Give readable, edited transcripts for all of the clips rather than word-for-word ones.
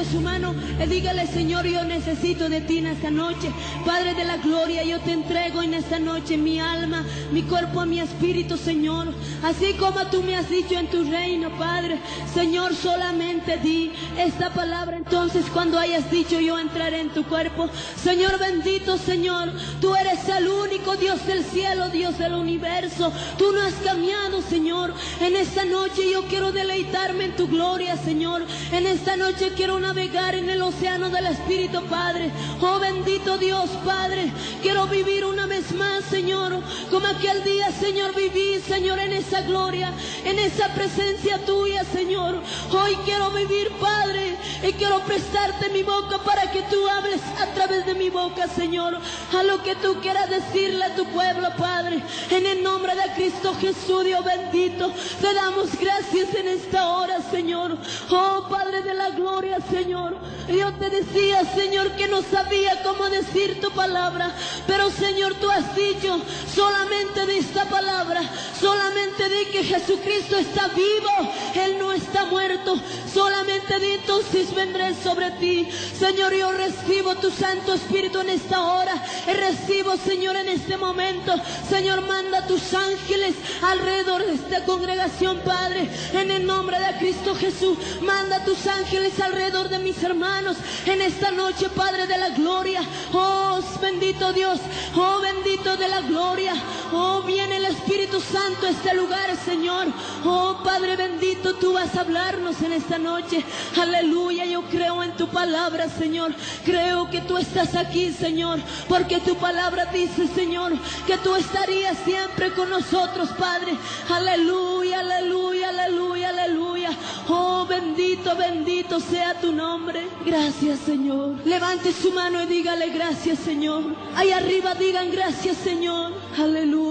levante su mano y dígale: Señor, yo necesito de ti en esta noche. Padre de la gloria, yo te entrego en esta noche mi alma, mi cuerpo, mi espíritu, Señor. Así como tú me has dicho en tu reino, Padre. Señor, solamente di esta palabra. Entonces cuando hayas dicho, yo entraré en tu cuerpo. Señor bendito, Señor, tú eres el único Dios del cielo, Dios del universo. Tú no has cambiado, Señor. En esta noche yo quiero deleitarme en tu gloria, Señor. En esta noche quiero navegar en el océano del Espíritu, Padre. Oh bendito Dios, Padre, quiero vivir una vez más, Señor, como aquel día, Señor, viví, Señor, en esa gloria, en esa presencia tuya, Señor. Hoy quiero vivir, Padre, y quiero prestarte mi boca para que tú hables a través de mi boca, Señor, a lo que tú quieras decirle a tu pueblo, Padre. En el nombre de Cristo Jesús, Dios bendito, te damos gracias en esta hora, Señor. Oh Padre de la gloria, Señor, yo te decía, Señor, que no sabía cómo decir tu palabra, pero Señor, tú has dicho: solamente de esta palabra, solamente di que Jesucristo está vivo, Él no está muerto. Solamente di, entonces vendré sobre ti. Señor, yo recibo tu Santo Espíritu en esta hora, y recibo, Señor, en este momento. Señor, manda tus ángeles alrededor de esta congregación, Padre, en el nombre de Cristo Jesús. Manda tus ángeles alrededor de mis hermanos en esta noche, Padre de la gloria. Oh bendito Dios, oh bendito de la gloria. Oh, viene el Espíritu Santo a este lugar, Señor. Oh Padre bendito, tú vas a hablarnos en esta noche. Aleluya, yo creo en tu palabra, Señor. Creo que tú estás aquí, Señor, porque tu palabra dice, Señor, que tú estarías siempre con nosotros, Padre. Aleluya, aleluya, aleluya, aleluya. Oh bendito, bendito sea tu nombre. Gracias, Señor. Levante su mano y dígale: gracias, Señor. Ahí arriba digan: gracias, Señor. Aleluya.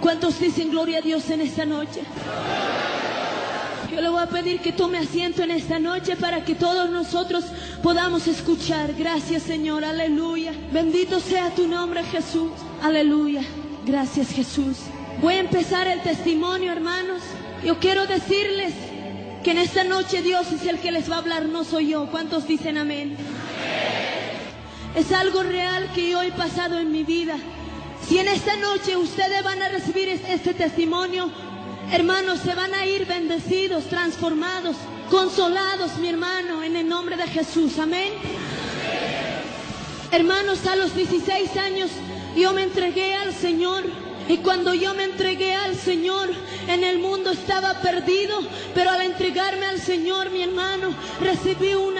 ¿Cuántos dicen gloria a Dios en esta noche? Yo le voy a pedir que tome asiento en esta noche para que todos nosotros podamos escuchar. Gracias, Señor. Aleluya. Bendito sea tu nombre, Jesús. Aleluya. Gracias, Jesús. Voy a empezar el testimonio, hermanos. Yo quiero decirles que en esta noche Dios es el que les va a hablar, no soy yo. ¿Cuántos dicen amén? Es algo real que yo he pasado en mi vida. Si en esta noche ustedes van a recibir este testimonio, hermanos, se van a ir bendecidos, transformados, consolados, mi hermano, en el nombre de Jesús. Amén. Hermanos, a los 16 años yo me entregué al Señor. Y cuando yo me entregué al Señor, en el mundo estaba perdido, pero al entregarme al Señor, mi hermano, recibí un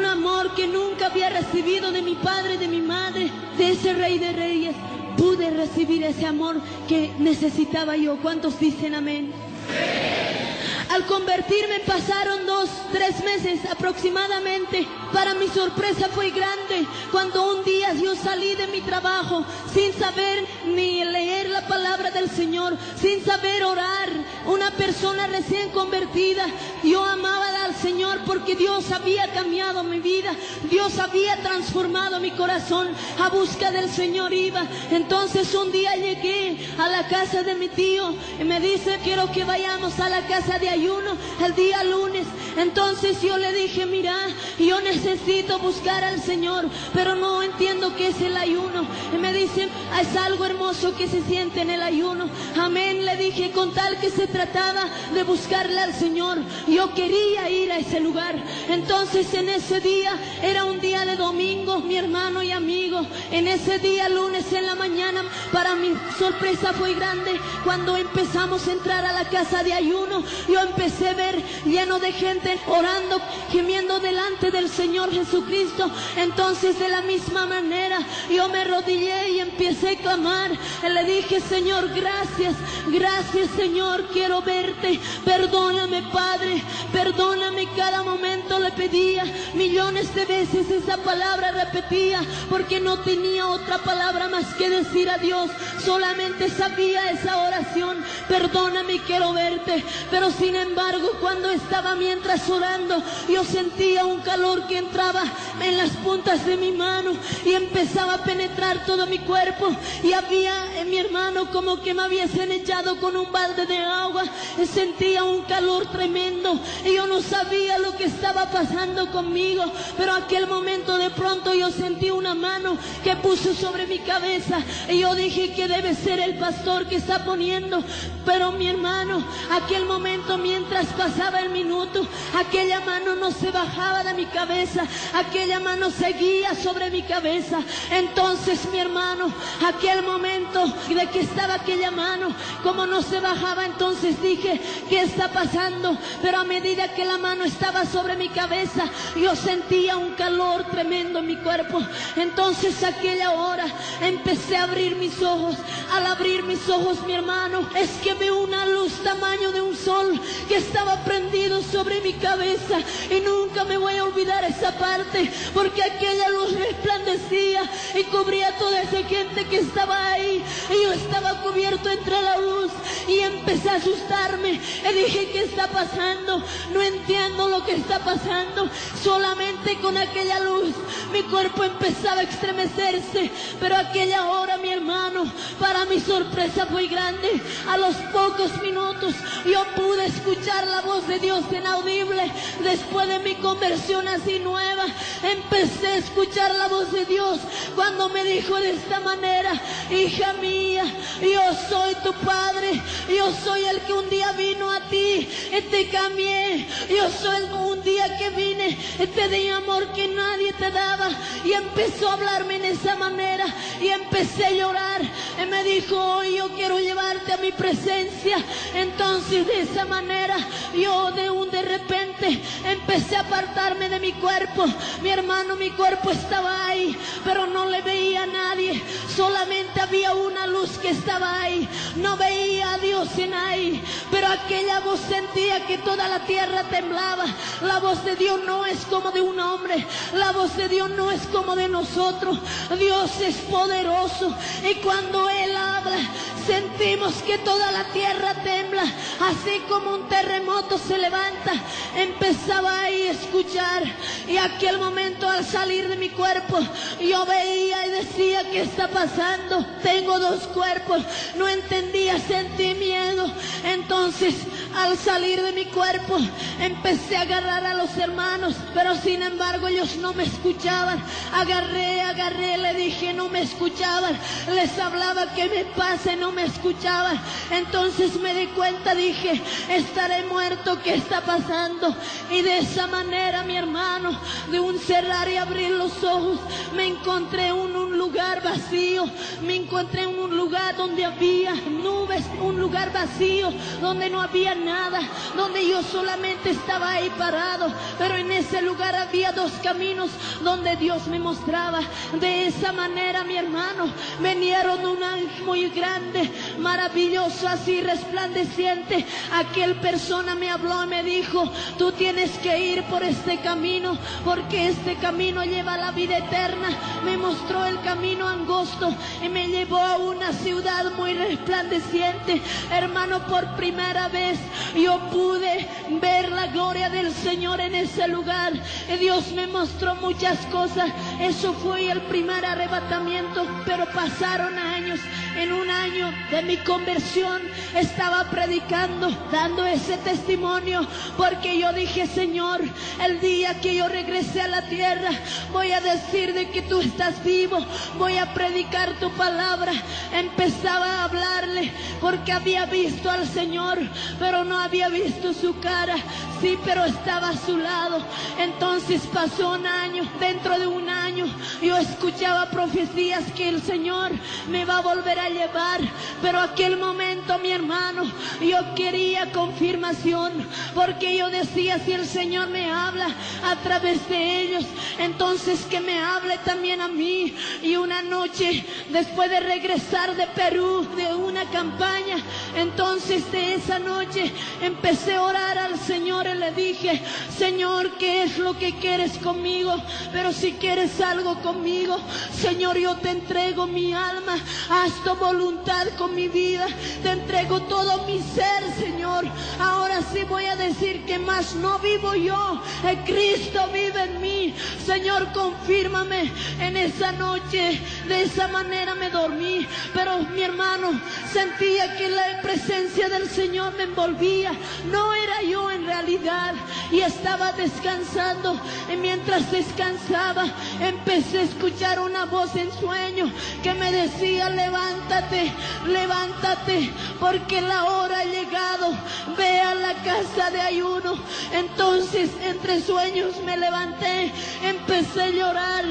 amor que nunca había recibido de mi padre, de mi madre, de ese Rey de Reyes. Pude recibir ese amor que necesitaba yo. ¿Cuántos dicen amén? Al convertirme pasaron 2, 3 meses aproximadamente. Para mi sorpresa fue grande cuando un día yo salí de mi trabajo sin saber ni leer la palabra del Señor, sin saber orar. Una persona recién convertida. Yo amaba al Señor porque Dios había cambiado mi vida. Dios había transformado mi corazón. A busca del Señor iba. Entonces un día llegué a la casa de mi tío y me dice: quiero que vayamos a la casa de ayuno el día lunes. Entonces yo le dije: mira, yo necesito buscar al Señor, pero no entiendo qué es el ayuno. Y me dicen: es algo hermoso que se siente en el ayuno. Amén, le dije, con tal que se trataba de buscarle al Señor. Yo quería ir a ese lugar. Entonces en ese día, era un día de domingo, mi hermano y amigo. En ese día, lunes en la mañana, para mi sorpresa fue grande. Cuando empezamos a entrar a la casa de ayuno, yo empecé a ver lleno de gente orando, gimiendo delante del Señor Jesucristo. Entonces de la misma manera yo me arrodillé y empecé a clamar. Le dije: Señor, gracias, gracias, Señor, quiero verte. Perdóname, Padre, perdóname. Cada momento le pedía, millones de veces esa palabra repetía, porque no tenía otra palabra más que decir a Dios. Solamente sabía esa oración: perdóname, quiero verte. Pero sin embargo, cuando estaba mientras orando, yo sentía un calor que entraba en las puntas de mi mano y empezaba a penetrar todo mi cuerpo. Y había, mi hermano, hermano, como que me hubiesen echado con un balde de agua. Sentía un calor tremendo y yo no sabía lo que estaba pasando conmigo, pero aquel momento de pronto yo sentí una mano que puso sobre mi cabeza y yo dije que debe ser el pastor que está poniendo. Pero mi hermano, aquel momento mientras pasaba el minuto, aquella mano no se bajaba de mi cabeza, aquella mano seguía sobre mi cabeza. Entonces mi hermano, aquel momento de que estaba aquella mano, como no se bajaba, entonces dije, ¿qué está pasando? Pero a medida que la mano estaba sobre mi cabeza, yo sentía un calor tremendo en mi cuerpo. Entonces aquella hora empecé a abrir mis ojos. Al abrir mis ojos, mi hermano, es que veo una luz tamaño de un sol que estaba prendido sobre mi cabeza, y nunca me voy a olvidar esa parte, porque aquella luz resplandecía y cubría toda esa gente que estaba ahí, y yo estaba cubierto entre la luz y empecé a asustarme y dije, ¿qué está pasando? No entiendo lo que está pasando. Solamente con aquella luz mi cuerpo empezaba a estremecerse. Pero aquella hora, mi hermano, para mi sorpresa fue grande. A los pocos minutos yo pude escuchar la voz de Dios inaudible. Después de mi conversión así nueva, empecé a escuchar la voz de Dios cuando me dijo de esta manera: hija mía, yo soy tu padre, yo soy el que un día vino a ti y te cambié, yo soy un día que vine y te di amor que nadie te daba. Y empezó a hablarme en esa manera y empecé a llorar y me dijo, hoy yo quiero llevarte a mi presencia. Entonces de esa manera yo de repente empecé a apartarme de mi cuerpo. Mi hermano, mi cuerpo estaba ahí, pero no le veía a nadie, solamente había una luz que estaba ahí. No veía a Dios en ahí, pero aquella voz sentía que toda la tierra temblaba. La voz de Dios no es como de un hombre, la voz de Dios no es como de nosotros. Dios es poderoso y cuando Él habla sentimos que toda la tierra tembla, así como un terremoto se levanta. Empezaba ahí a escuchar, y aquel momento al salir de mi cuerpo yo veía y decía, ¿qué está pasando? Tengo dos cuerpos. No entendía, sentí miedo. Entonces al salir de mi cuerpo empecé a agarrar a los hermanos, pero sin embargo ellos no me escuchaban. Agarré, le dije, no me escuchaban. Les hablaba, ¿qué me pasa? No me escuchaban. Entonces me di cuenta, dije, estaré muerto, ¿qué está pasando? Y de esa manera, mi hermano, de un cerrar y abrir los ojos, me encontré en un lugar vacío. Me encontré en un lugar donde había nubes, un lugar vacío, donde no había nada, donde yo solamente estaba ahí parado. Pero en ese lugar había dos caminos donde Dios me mostraba. De esa manera, mi hermano, vinieron un ángel muy grande, maravilloso, así resplandeciente. Aquel persona me habló y me dijo, tú tienes que ir por este camino, porque este camino lleva a la vida eterna. Me mostró el camino angosto y me llevó a una ciudad muy resplandeciente. Hermano, por primera vez yo pude ver la gloria del Señor en ese lugar. Y Dios me mostró muchas cosas. Eso fue el primer arrebatamiento, pero pasaron años. En un año de mi conversión estaba predicando, dando ese testimonio, porque yo dije, Señor, el día que yo regrese a la tierra, voy a decir de que tú estás vivo, voy a predicar tu palabra. Empezaba a hablarle, porque había visto al Señor, pero no había visto su cara. Sí, pero estaba a su lado. Entonces pasó un año. Dentro de un año yo escuchaba profecías que el Señor me va a volver a llevar. Pero aquel momento, mi hermano, yo quería confirmación, porque yo decía, si el Señor me habla a través de ellos, entonces que me hable también a mí. Y una noche, después de regresar de Perú, de una campaña, entonces de esa noche empecé a orar al Señor y le dije, Señor, ¿qué es lo que quieres conmigo? Pero si quieres algo conmigo, Señor, yo te entrego mi alma, haz tu voluntad con mi vida, te entrego todo mi ser, Señor. Ahora sí voy a decir decir que más no vivo yo, Cristo vive en mí. Señor, confírmame en esa noche. De esa manera me dormí, pero mi hermano, sentía que la presencia del Señor me envolvía. No era yo en realidad, y estaba descansando, y mientras descansaba empecé a escuchar una voz en sueño que me decía: levántate, levántate, porque la hora ha llegado, ve a la casa de ayuno. Entonces entre sueños me levanté, empecé a llorar.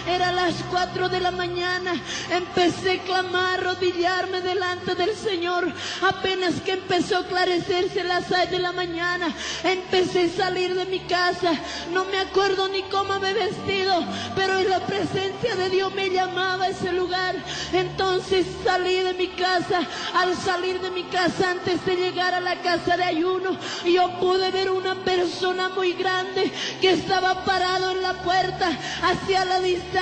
Era las 4 de la mañana, empecé a clamar, arrodillarme delante del Señor. Apenas que empezó a aclarecerse las 6 de la mañana, empecé a salir de mi casa. No me acuerdo ni cómo me he vestido, pero en la presencia de Dios me llamaba a ese lugar. Entonces salí de mi casa. Al salir de mi casa, antes de llegar a la casa de ayuno, yo pude ver una persona muy grande que estaba parado en la puerta hacia la distancia,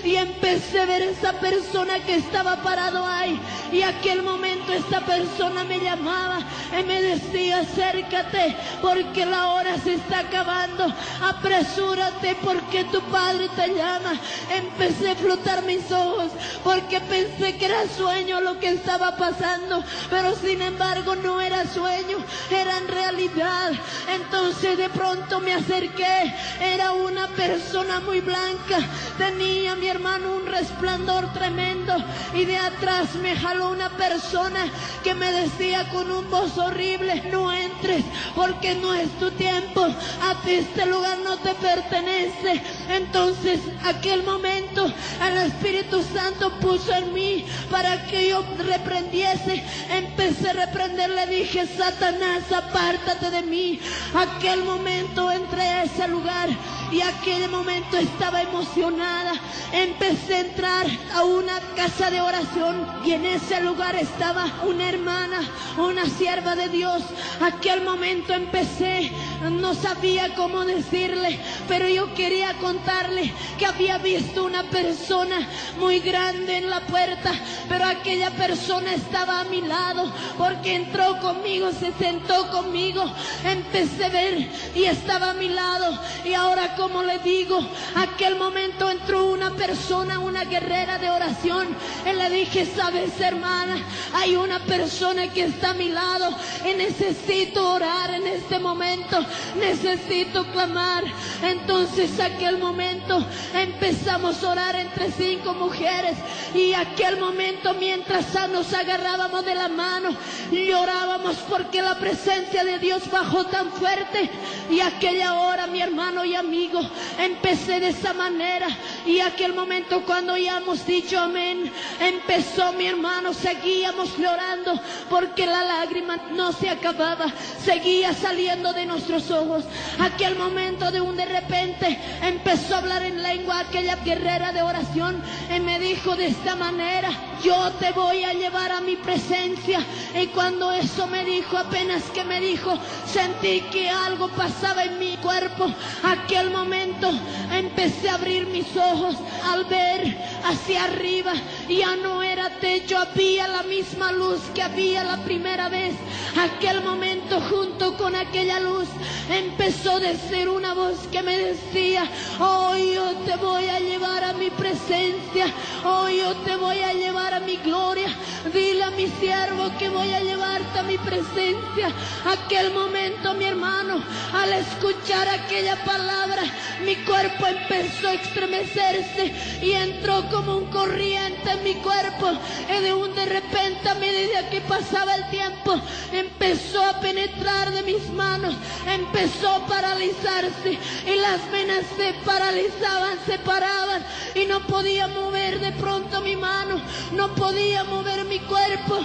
y empecé a ver esa persona que estaba parado ahí. Y aquel momento esta persona me llamaba y me decía: acércate, porque la hora se está acabando, apresúrate porque tu padre te llama. Empecé a flotar mis ojos porque pensé que era sueño lo que estaba pasando, pero sin embargo no era sueño, era en realidad. Entonces de pronto me acerqué. Era una persona muy blanca, tenía, mi hermano, un resplandor tremendo, y de atrás me jaló una persona que me decía con un voz horrible: no entres porque no es tu tiempo, a ti este lugar no te pertenece. Entonces aquel momento el Espíritu Santo puso en mí para que yo reprendiese. Empecé a reprender, le dije: Satanás, apártate de mí. Aquel momento entré a ese lugar, y aquel momento estaba emocionada. Empecé a entrar a una casa de oración, y en ese lugar estaba una hermana, una sierva de Dios. Aquel momento empecé, no sabía cómo decirle, pero yo quería contarle que había visto una persona muy grande en la puerta, pero aquella persona estaba a mi lado, porque entró conmigo, se sentó conmigo. Empecé a ver y estaba a mi lado. Y ahora, como le digo, aquel momento entró una persona, una guerrera de oración, y le dije: sabes, hermana, hay una persona que está a mi lado y necesito orar en este momento, necesito clamar. Entonces aquel momento empezamos a orar entre 5 mujeres, y aquel momento, mientras nos agarrábamos de la mano, llorábamos porque la presencia de Dios bajó tan fuerte. Y aquella hora, mi hermano y amigo, empecé de esa manera. Y aquel momento, cuando ya hemos dicho amén, empezó, mi hermano, seguíamos llorando porque la lágrima no se acababa, seguía saliendo de nuestros ojos. Aquel momento, de repente empezó a hablar en lengua aquella guerrera de oración, y me dijo de esta manera: yo te voy a llevar a mi presencia. Y cuando eso me dijo, apenas que me dijo, sentí que algo pasaba en mi cuerpo. Aquel momento empecé a abrir mis ojos. Al ver hacia arriba, ya no era techo, había la misma luz que había la primera vez. Aquel momento, junto con aquella luz, empezó a decir una voz que me decía: hoy yo te voy a llevar a mi presencia, hoy yo te voy a llevar a mi gloria. Dile a mi siervo que voy a llevarte a mi presencia. Aquel momento, mi hermano, al escuchar aquella palabra, mi cuerpo empezó a estremecerse y entró como un corriente en mi cuerpo. Y de repente, a medida que pasaba el tiempo, empezó a penetrar de mis manos, empezó a paralizarse, y las venas se paralizaban, se paraban, y no podía mover de pronto mi mano, no podía mover mi cuerpo,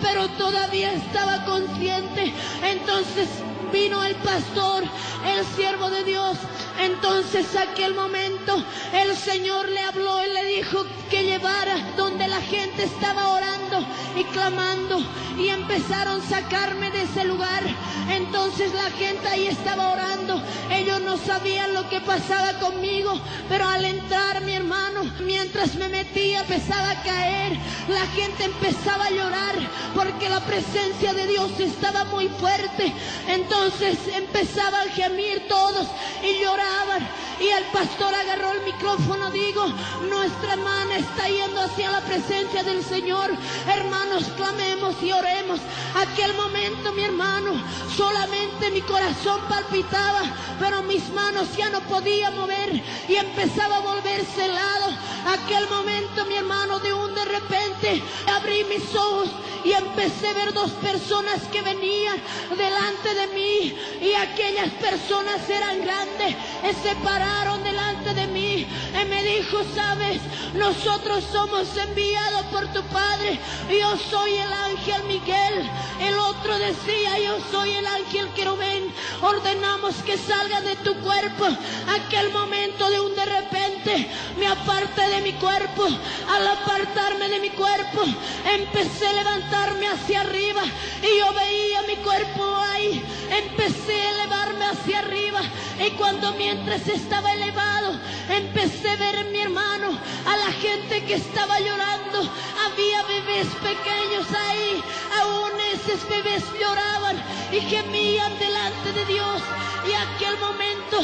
pero todavía estaba consciente. Entonces vino el pastor, el siervo de Dios. Entonces aquel momento el Señor le habló y le dijo que llevara donde la gente estaba orando y clamando, y empezaron a sacarme de ese lugar. Entonces la gente ahí estaba orando. Ellos no sabían lo que pasaba conmigo, pero al entrar, mi hermano, mientras me metía empezaba a caer. La gente empezaba a llorar porque la presencia de Dios estaba muy fuerte. Entonces empezaban a gemir todos y lloraban. Y el pastor agarró el micrófono, digo, nuestra hermana está yendo hacia la presencia del Señor. Hermanos, clamemos y oremos. Aquel momento, mi hermano, solamente mi corazón palpitaba, pero mis manos ya no podía mover y empezaba a volverse helado. Aquel momento, mi hermano, de repente abrí mis ojos y empecé a ver dos personas que venían delante de mí, y aquellas personas eran grandes, se pararon delante de mí y me dijo, sabes, nosotros somos enviados por tu Padre, yo soy el ángel Miguel. El otro decía, yo soy el ángel querubín, ordenamos que salga de tu cuerpo. Aquel momento de repente me aparté de mi cuerpo. Al apartarme de mi cuerpo empecé a levantarme hacia arriba y yo veía mi cuerpo ahí. Empecé a elevarme hacia arriba, y mientras estaba elevado empecé a ver, mi hermano, a la gente que estaba llorando. Había bebés pequeños ahí, aún esos bebés lloraban y gemían delante de Dios. Y aquel momento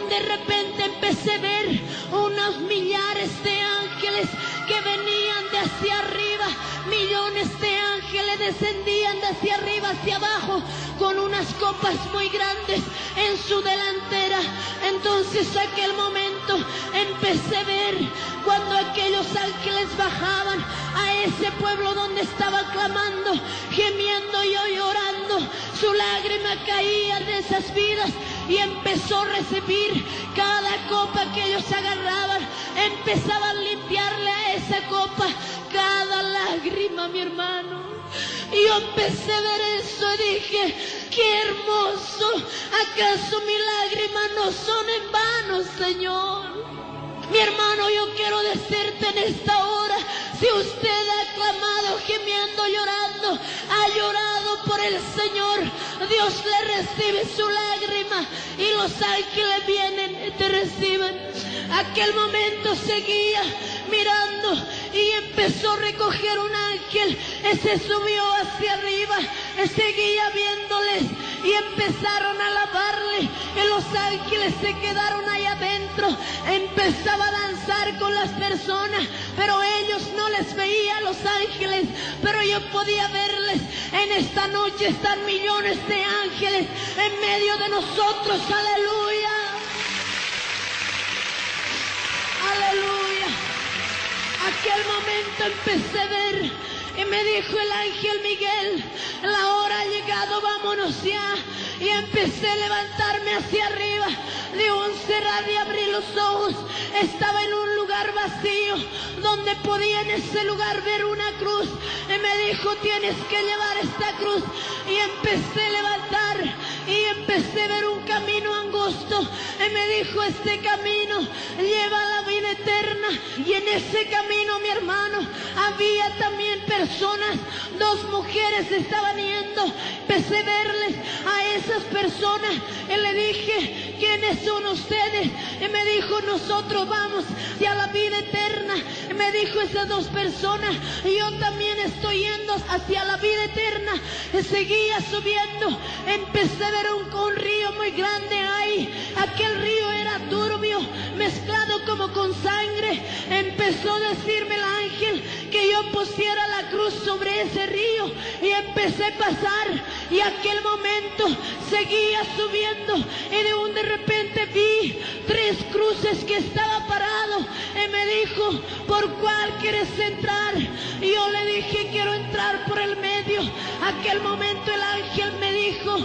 de repente empecé a ver unos millares de ángeles que venían de hacia arriba. Millones de ángeles descendían de hacia arriba hacia abajo con unas copas muy grandes en su delantera. Entonces aquel momento empecé a ver cuando aquellos ángeles bajaban a ese pueblo donde estaban clamando, gemiendo y llorando. Su lágrima caía de esas vidas y empezó a recibir cada copa que ellos agarraban. Empezaban a limpiarle a esa copa cada lágrima, mi hermano. Y yo empecé a ver eso y dije, qué hermoso. ¿Acaso mis lágrimas no son en vano, Señor? Mi hermano, yo quiero decirte en esta hora, si usted ha clamado, gemiendo, llorando, ha llorado por el Señor, Dios le recibe su lágrima y los ángeles vienen y te reciben. Aquel momento seguía mirando y empezó a recoger un ángel. Se subió hacia arriba, seguía viéndoles y empezaron a alabarle. Y los ángeles se quedaron ahí adentro. Empezaba a danzar con las personas, pero ellos no les veía a los ángeles, pero yo podía verles. En esta noche están millones de ángeles en medio de nosotros. Aleluya. Aleluya. Aquel momento empecé a ver y me dijo el ángel Miguel, la hora ha llegado, vámonos ya. Y empecé a levantarme hacia arriba. De un cerrar y abrir los ojos, estaba en un lugar vacío donde podía en ese lugar ver una cruz. Y me dijo, tienes que llevar esta cruz. Y empecé a levantar y empecé a ver un camino angosto. Y me dijo, este camino lleva a la vida eterna. Y en ese camino, mi hermano, había también personas. Dos mujeres estaban yendo. Empecé a verles a esas personas y le dije, ¿quiénes son ustedes? Y me dijo, nosotros vamos hacia la vida eterna. Y me dijo, esas dos personas, yo también estoy yendo hacia la vida eterna. Y seguía subiendo. Empecé a ver un río muy grande ahí. Aquel río era turbio, mezclado como con sangre. Empezó a decirme el ángel que yo pusiera la cruz sobre ese río. Y empecé a pasar. Y aquel momento seguía subiendo. Y de repente vi 3 cruces que estaba parado. Y me dijo, ¿por cuál quieres entrar? Y yo le dije, quiero entrar por el medio. Aquel momento el ángel me dijo,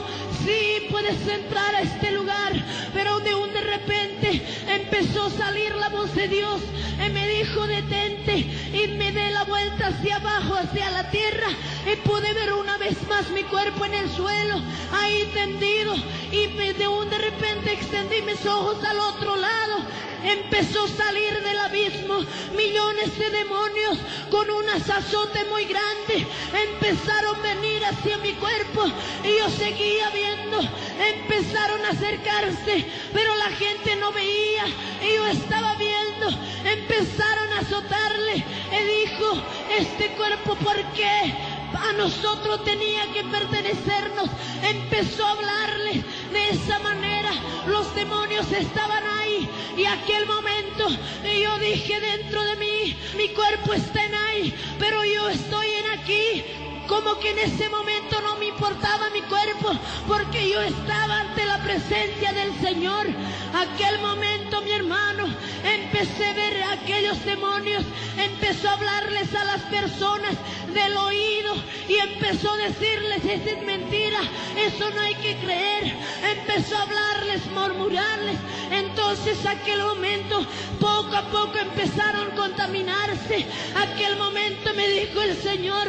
sí, puedes entrar a este lugar. Pero de repente empezó a salir la voz de Dios y me dijo, dijo detente, y me di la vuelta hacia abajo, hacia la tierra, y pude ver una vez más mi cuerpo en el suelo, ahí tendido, y de repente extendí mis ojos al otro lado. Empezó a salir del abismo millones de demonios con un azote muy grande. Empezaron a venir hacia mi cuerpo y yo seguía viendo. Empezaron a acercarse, pero la gente no veía y yo estaba viendo. Empezaron a azotarle y dijo: este cuerpo, ¿por qué a nosotros tenía que pertenecernos? Empezó a hablarle de esa manera. Los demonios estaban ahí, y aquel momento yo dije dentro de mí: mi cuerpo está en ahí, pero yo estoy en aquí. Como que en ese momento no me importaba mi cuerpo, porque yo estaba ante la presencia del Señor. Aquel momento, mi hermano, empecé a ver a aquellos demonios. Empezó a hablarles a las personas del oído y empezó a decirles: esa es mentira, eso no hay que creer. Empezó a hablarles, murmurarles. Entonces aquel momento, poco a poco empezaron a contaminarse. Aquel momento me dijo el Señor: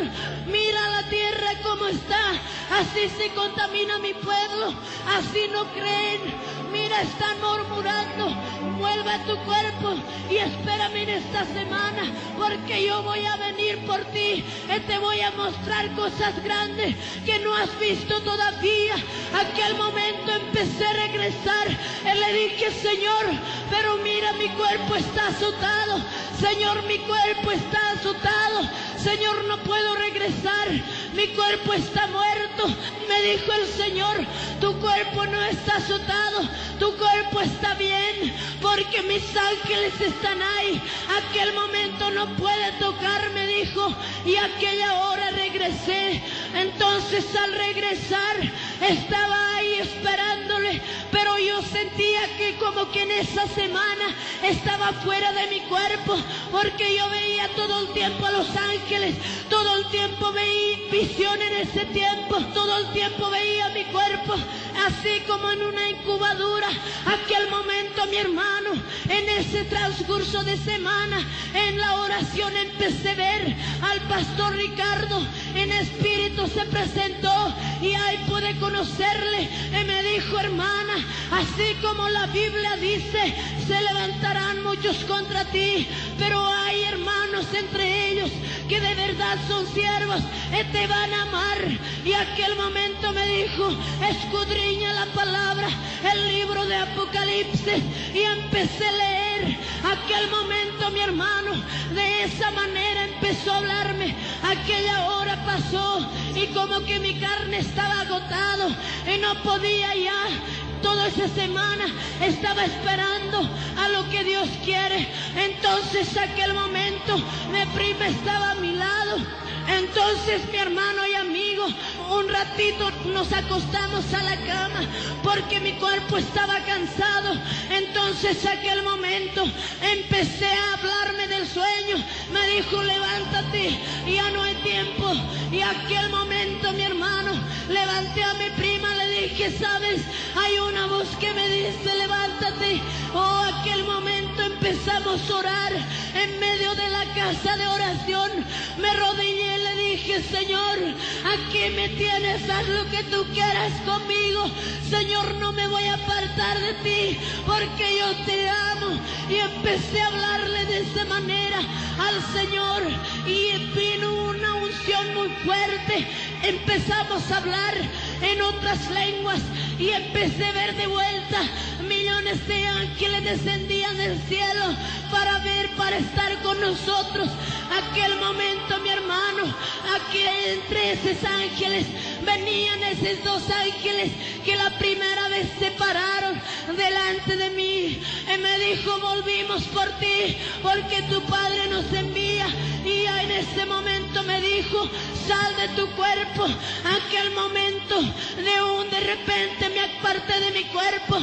mira la tierra como está, así se contamina mi pueblo, así no creen. Mira, están murmurando. Vuelve a tu cuerpo y espérame en esta semana, porque yo voy a venir por ti y te voy a mostrar cosas grandes que no has visto todavía. Aquel momento empecé a regresar y le dije: Señor, pero mira, mi cuerpo está azotado. Señor, mi cuerpo está azotado. Señor, no puedo regresar, mi cuerpo está muerto. Me dijo el Señor: tu cuerpo no está azotado, tu cuerpo está bien, porque mis ángeles están ahí. Aquel momento no puede tocar, me dijo, y aquella hora regresé. Entonces al regresar estaba ahí esperándole, pero yo sentía que como que en esa semana estaba fuera de mi cuerpo, porque yo veía todo el tiempo a los ángeles, todo el tiempo veía visión en ese tiempo, todo el tiempo veía mi cuerpo así como en una incubadora. Aquel momento, mi hermano, en ese transcurso de semana, en la oración empecé a ver al pastor Ricardo. En espíritu se presentó y ahí pude conocerle. Y me dijo: hermana, así como la Biblia dice, se levantarán muchos contra ti, pero hay hermanos entre ellos que de verdad son siervos y te van a amar. Y aquel momento me dijo: escudriña la palabra, el libro de Apocalipsis, y empecé a leer. Aquel momento, mi hermano, de esa manera empezó a hablarme. Aquella hora pasó y como que mi carne estaba agotado y no podía ya. Toda esa semana estaba esperando a lo que Dios quiere. Entonces aquel momento mi prima estaba a mi lado. Entonces, mi hermano y amigo, un ratito nos acostamos a la cama porque mi cuerpo estaba cansado. Entonces aquel momento empecé a hablarme del sueño. Me dijo: levántate, ya no hay tiempo. Y aquel momento, mi hermano, levanté a mi prima, le dije: sabes, hay una voz que me dice: levántate. Oh, aquel momento empezamos a orar en medio de la casa de oración. Me arrodillé y le dije: Señor, aquí me tienes, haz lo que tú quieras conmigo. Señor, no me voy a apartar de ti, porque yo te amo. Y empecé a hablarle de esa manera al Señor, y vino una unción muy fuerte. Empezamos a hablar en otras lenguas y empecé a ver de vuelta millones de ángeles descendían del cielo para estar con nosotros. Aquel momento, mi hermano, aquí entre esos ángeles venían esos dos ángeles que la primera vez se pararon delante de mí y me dijo: volvimos por ti porque tu Padre nos envía. Y en ese momento me dijo: sal de tu cuerpo. Aquel momento de repente me parte de mi cuerpo.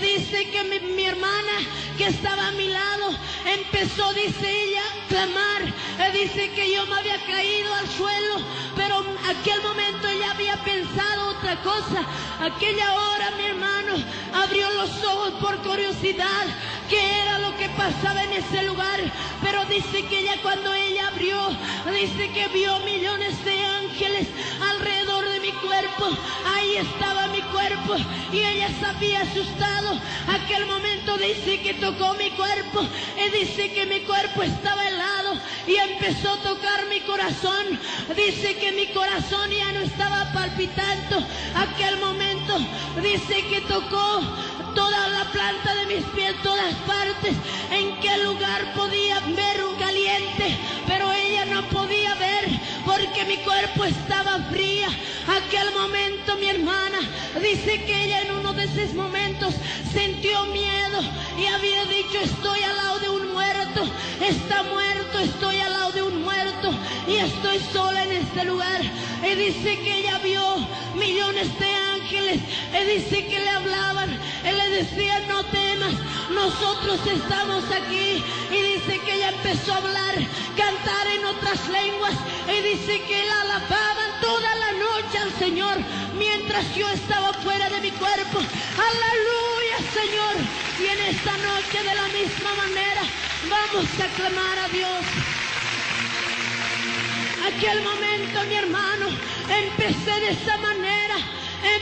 Dice que mi hermana que estaba a mi lado empezó, dice ella, a clamar. Dice que yo me había caído al suelo, pero aquel momento ella había pensado otra cosa. Aquella hora mi hermano abrió los ojos por curiosidad, qué era lo que pasaba en ese lugar. Pero dice que ella, cuando ella abrió, dice que vio millones de ángeles alrededor de mi cuerpo. Ahí estaba mi cuerpo y ella se había asustado. Aquel momento dice que tocó mi cuerpo y dice que mi cuerpo estaba helado y empezó a tocar mi corazón. Dice que mi corazón ya no estaba palpitando. Aquel momento dice que tocó toda la planta de mis pies, todas partes. En qué lugar podía ver un caliente, pero ella no podía ver porque mi cuerpo estaba fría. Aquel momento mi hermana dice que ella en uno de esos momentos sintió miedo y había dicho: estoy al lado de un muerto, está muerto, estoy al lado de un muerto y estoy sola en este lugar. Y dice que ella vio millones de ángeles, y dice que le hablaban, él le decía: no temas, nosotros estamos aquí. Y dice que ella empezó a hablar, cantar en otras lenguas, y dice que la alababan toda la noche al Señor mientras yo estaba fuera de mi cuerpo. Aleluya, Señor. Y en esta noche, de la misma manera, vamos a clamar a Dios. Aquel momento, mi hermano, empecé de esa manera.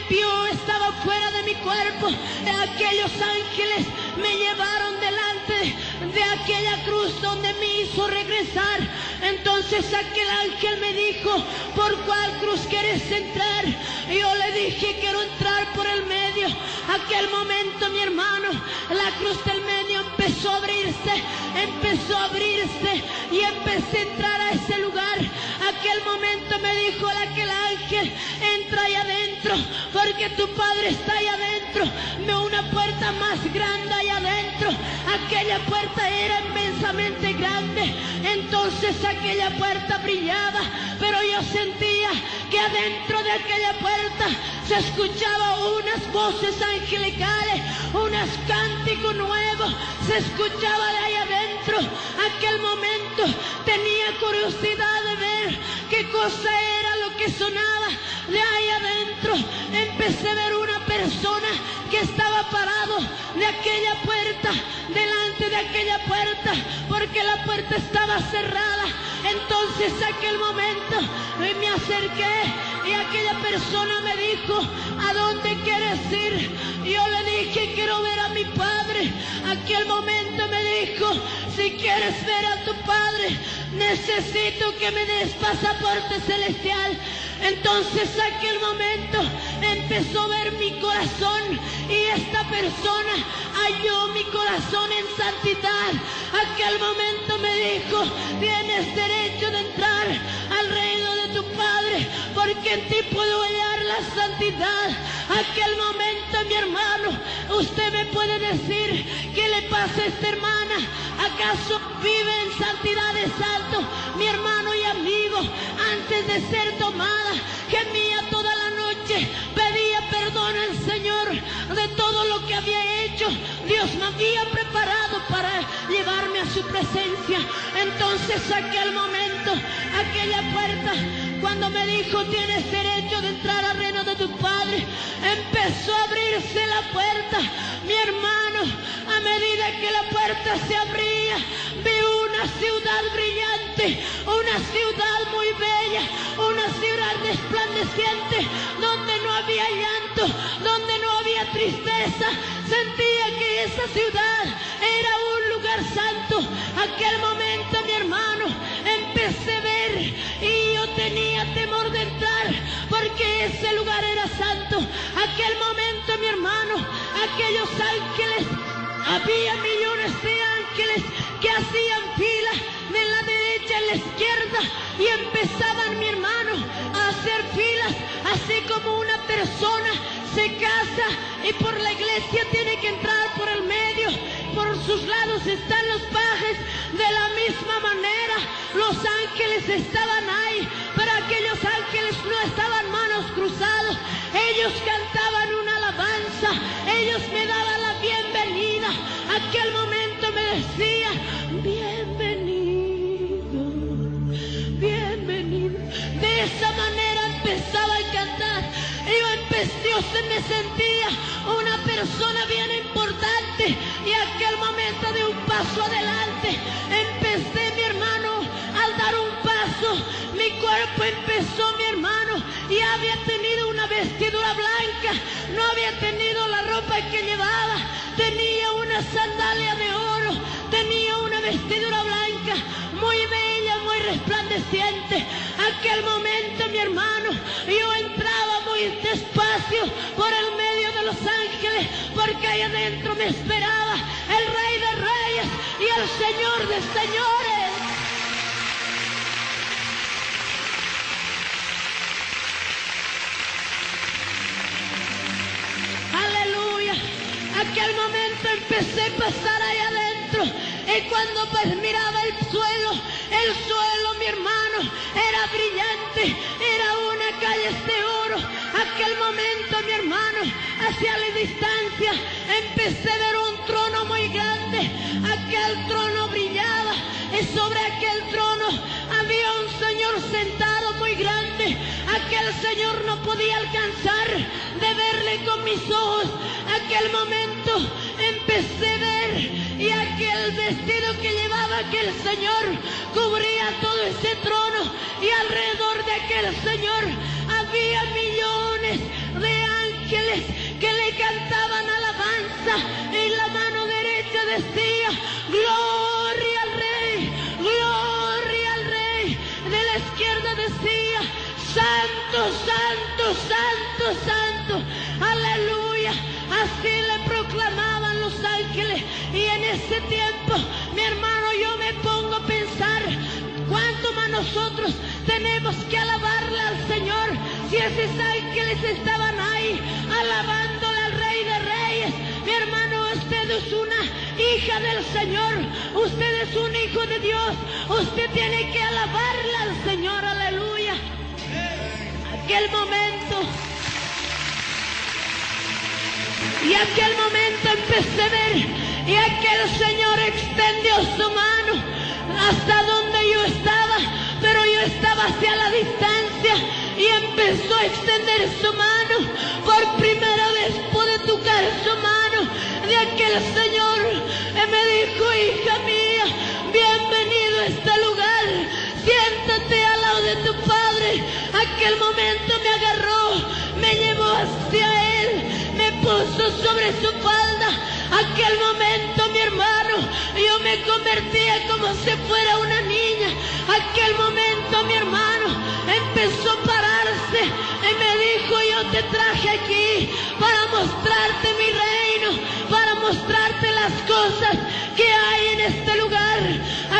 Yo estaba fuera de mi cuerpo. Aquellos ángeles me llevaron delante de aquella cruz donde me hizo regresar. Entonces aquel ángel me dijo: ¿por cuál cruz quieres entrar? Y yo le dije: quiero entrar por el medio. Aquel momento, mi hermano, la cruz del medio empezó a abrirse y empecé a entrar a ese lugar. Aquel momento me dijo aquel ángel: entra ahí adentro, porque tu padre está ahí adentro. Veo una puerta más grande ahí adentro. Aquella puerta era inmensamente grande. Entonces aquella puerta brillaba, pero yo sentía que adentro de aquella puerta se escuchaba unas voces angelicales, unos cánticos nuevos, se escuchaba de ahí adentro. Aquel momento tenía curiosidad de ver qué cosa era lo que sonaba de ahí adentro. Empecé a ver una persona que estaba parado de aquella puerta, delante de aquella puerta, porque la puerta estaba cerrada. Entonces aquel momento me acerqué y aquella persona me dijo: ¿a dónde quieres ir? Yo le dije: quiero ver a mi padre. Aquel momento me dijo: si quieres ver a tu padre, necesito que me des pasaporte celestial. Entonces aquel momento empezó a ver mi corazón y esta persona halló mi corazón en santidad. Aquel momento me dijo: tienes derecho de entrar al reino de tu Padre, porque en ti puedo hallar la santidad. Aquel momento, mi hermano, usted me puede decir: ¿qué le pasa a esta hermana? ¿Acaso vive en santidad de santo? Mi hermano y amigo, antes de ser tomada, gemía toda la noche, pedía perdón al Señor de todo lo que había hecho. Dios me había preparado para llevarme a su presencia. Entonces aquel momento, aquella puerta, cuando me dijo: tienes derecho de entrar al reino de tu Padre, empezó a abrirse la puerta. Mi hermano, a medida que la puerta se abría, vi una ciudad brillante, una ciudad muy bella, una ciudad resplandeciente, donde no había llanto, donde no había tristeza. Sentía que esa ciudad era un lugar santo. Aquel momento, mi hermano, empecé a ver y yo tenía temor de entrar, porque ese lugar era santo. Aquel momento, mi hermano, aquellos ángeles, había millones de ángeles que hacían fila de la derecha a la izquierda y empezaban, mi hermano, a hacer filas, así como una persona se casa y por la iglesia tiene que entrar por el medio, por sus lados están los pajes. De la misma manera, los ángeles estaban ahí, pero aquellos ángeles no estaban manos cruzadas. Ellos cantaban una alabanza aquel momento me decía: bienvenido, bienvenido. De esa manera empezaba a cantar. Yo me sentía una persona bien importante, y aquel momento de un paso adelante empecé, mi hermano. Al dar un paso, mi cuerpo empezó, mi hermano, y había tenido una vestidura blanca, no había tenido la ropa que llevaba, tenía una sandalia de oro, tenía una vestidura blanca, muy bella, muy resplandeciente. Aquel momento, mi hermano, yo entraba muy despacio por el medio de los ángeles, porque ahí adentro me esperaba el Rey de Reyes y el Señor de Señores. Aleluya. Aquel momento empecé a pasar ahí adentro, y cuando pues miraba el suelo, mi hermano, era brillante, era una calle de oro. Aquel momento, mi hermano, hacia la distancia empecé a ver un trono muy grande. Aquel trono brillaba, y sobre aquel trono había un Señor sentado muy grande. Aquel Señor no podía alcanzar de verle con mis ojos. Aquel momento empecé a ver, y aquel vestido que llevaba aquel Señor cubría todo ese trono, y alrededor de aquel Señor había millones de ángeles que le cantaban alabanza. En la mano derecha decía: gloria al Rey, gloria al Rey. De la izquierda decía: santo, santo, santo, santo. Aleluya. Así le proclamaban los ángeles. Y en ese tiempo, mi hermano, yo me pongo a pensar: ¿cuánto más nosotros tenemos que alabarle al Señor? Si esos ángeles estaban ahí alabándole al Rey de Reyes. Mi hermano, usted es una hija del Señor, usted es un hijo de Dios, usted tiene que alabarle al Señor. Aleluya. Aquel momento, y aquel momento empecé a ver, y aquel Señor extendió su mano hasta donde yo estaba, pero yo estaba hacia la distancia, y empezó a extender su mano. Por primera vez pude tocar su mano de aquel Señor, y me dijo: hija mía, bienvenido a este lugar, siéntate al lado de tu Padre. Aquel momento me agarró, me llevó hacia Él, me puso sobre su falda. Aquel momento, mi hermano, yo me convertía como si fuera una niña. Aquel momento, mi hermano, empezó a pararse y me dijo: yo te traje aquí para mostrarte mi reino, para mostrarte las cosas que hay en este lugar.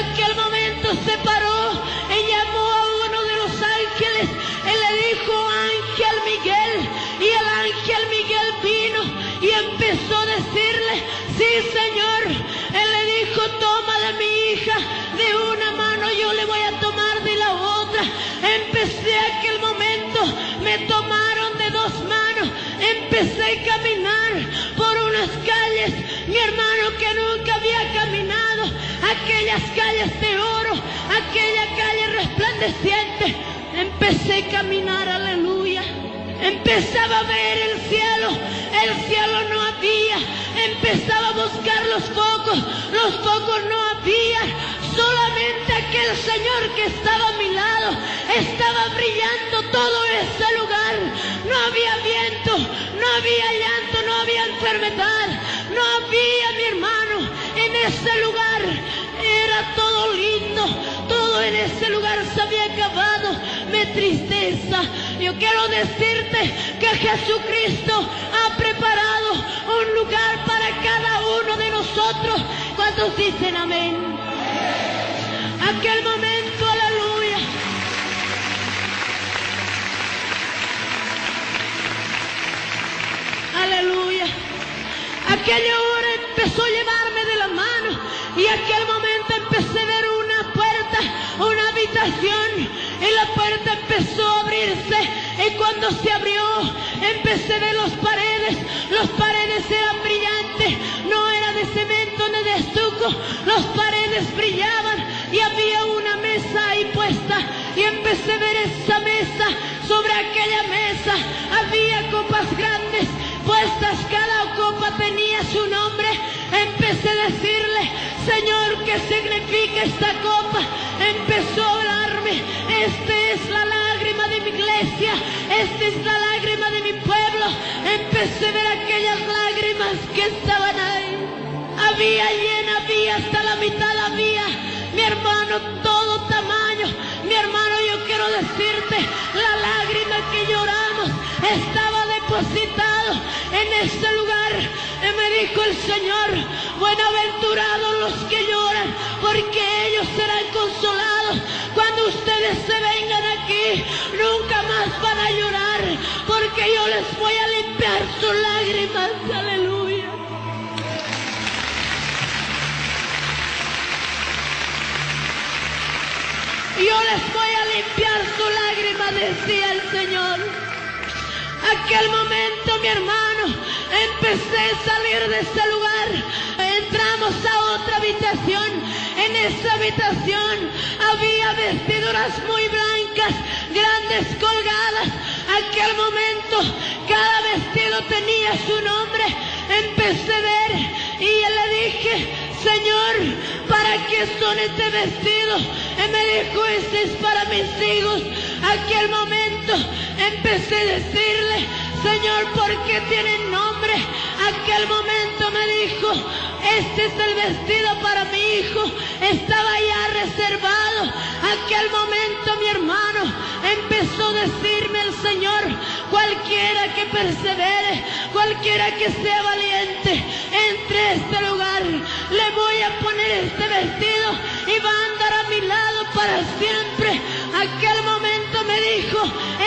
Aquel momento se paró y llamó a uno de los ángeles y le dijo: ángel Miguel. Y el ángel Miguel vino y empezó a decirle: sí, Señor. Él le dijo: toma de mi hija de una mano, yo le voy a tomar de la otra. Empecé aquel momento, me tomaron de dos manos, empecé a caminar por unas calles, mi hermano, que nunca había caminado. Aquellas calles de oro, aquella calle resplandeciente. Empecé a caminar, aleluya. Empezaba a ver el cielo no había. Empezaba a buscar los focos no había. Solamente aquel Señor que estaba a mi lado estaba brillando todo ese lugar. No había viento, no había llanto, no había enfermedad, no había, mi hermano, en ese lugar. Era todo lindo, todo en ese lugar se había acabado. Mi tristeza. Yo quiero decirte que Jesucristo ha preparado un lugar para cada uno de nosotros. ¿Cuántos dicen amén? Aquel momento, aleluya. Aleluya. Aquella hora empezó a llevarme de la mano, y aquel momento empecé a ver una puerta, una habitación, y la puerta empezó a abrirse. Y cuando se abrió, empecé a ver las paredes eran brillantes, no era de cemento ni de estuco, las paredes brillaban y había una mesa ahí puesta. Y empecé a ver esa mesa. Sobre aquella mesa había copas grandes puestas, cada copa tenía su nombre. Empecé a decirle: Señor, ¿qué significa esta copa? Empezó a hablarme: esta es la lágrima de mi iglesia, esta es la lágrima de mi pueblo. Empecé a ver aquellas lágrimas que estaban ahí. Había llena, había hasta la mitad, había, mi hermano, todo tamaño. Mi hermano, yo quiero decirte, la lágrima que lloramos estaba depositado en este lugar. Y me dijo el Señor: buenaventurados los que lloran, porque ellos serán consolados. Cuando ustedes se vengan aquí, nunca más van a llorar, porque yo les voy a limpiar sus lágrimas. Aleluya. Yo les voy a limpiar su lágrima, decía el Señor. Aquel momento, mi hermano, empecé a salir de ese lugar. Entramos a otra habitación. En esa habitación había vestiduras muy blancas, grandes, colgadas. Aquel momento, cada vestido tenía su nombre. Empecé a ver y le dije: Señor, ¿para qué son este vestido? Y me dijo: este es para mis hijos. Aquel momento empecé a decirle: Señor, ¿por qué tienen nombre? Aquel momento me dijo: este es el vestido para mi hijo. Estaba ya reservado. Aquel momento, mi hermano, empezó a decirme el Señor: cualquiera que persevere, cualquiera que sea valiente, entre a este lugar, le voy a poner este vestido y va a andar a mi lado para siempre. Aquel momento me dijo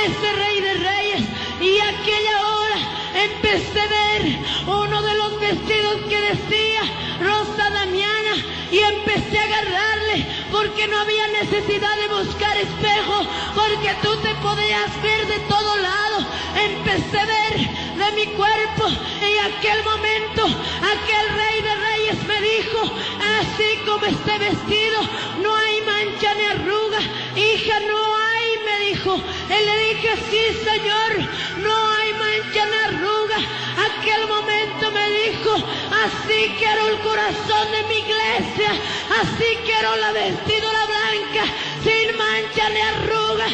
ese Rey de Reyes, y aquella hora empecé a ver uno de los vestidos que decía Rosa Damiana, y empecé a agarrarle, porque no había necesidad de buscar espejo, porque tú te podías ver de todo lado. Empecé a ver de mi cuerpo, y aquel momento aquel Rey de Reyes me dijo: así como este vestido, no hay mancha ni arruga, hija, no hay, me dijo. Y le dije: sí, Señor, no hay mancha ni arruga. Aquel momento me dijo: así quiero el corazón de mi iglesia, así quiero la vestidura blanca, sin mancha ni arruga.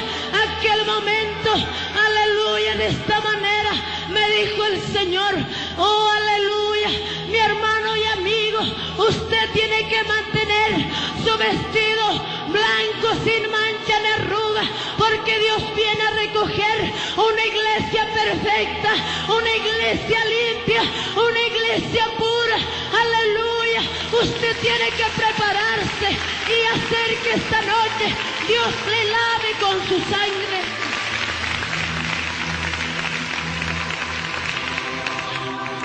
Aquel momento, aleluya, de esta manera me dijo el Señor: oh, aleluya, mi hermano y amigo, usted tiene que mantener su vestido blanco, sin mancha ni arruga, porque Dios viene a recoger una iglesia perfecta, una iglesia limpia, una iglesia pura. Aleluya. Usted tiene que prepararse y hacer que esta noche Dios le lave con su sangre.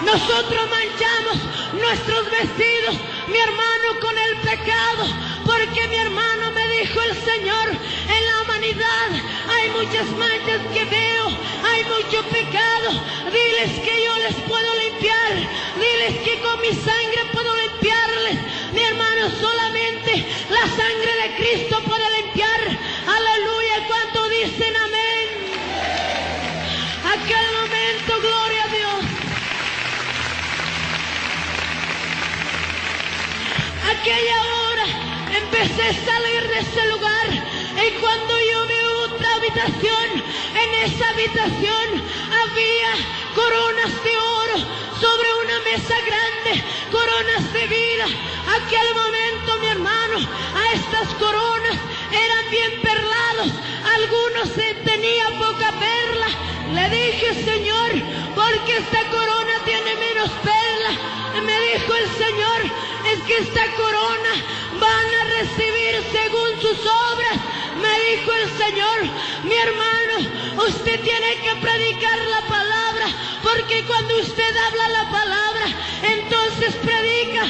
Nosotros manchamos nuestros vestidos, mi hermano, con el pecado, porque, mi hermano, me dijo el Señor: en la humanidad hay muchas manchas que veo, hay mucho pecado. Diles que yo les puedo limpiar, diles que con mi sangre puedo limpiarles. Mi hermano, solamente la sangre de Cristo puede limpiar. Aleluya. ¿Cuánto dicen amén? Aquel momento, gloria a Dios. Aquella hora empecé a salir de ese lugar, y cuando yo vi otra habitación, en esa habitación había coronas de oro sobre una mesa grande, coronas de vida. Aquel momento, mi hermano, a estas coronas eran bien perlados, algunos tenía poca perla. Le dije: Señor, porque esta corona tiene menos perla. Y me dijo el Señor: es que esta corona van a recibir según sus obras. Me dijo el Señor: mi hermano, usted tiene que predicar la palabra, porque cuando usted habla la palabra, entonces predica,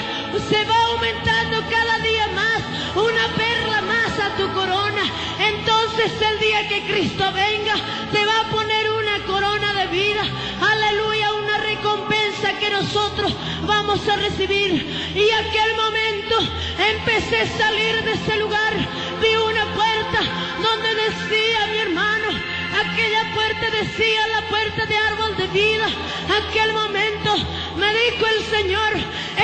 se va aumentando cada día más, una perla más a tu corona. Entonces el día que Cristo venga, te va a poner una corona de vida. Aleluya, una recompensa que nosotros vamos vamos a recibir. Y aquel momento empecé a salir de ese lugar. Vi una puerta donde decía, mi hermano, aquella puerta decía la puerta de árbol de vida. Aquel momento me dijo el Señor,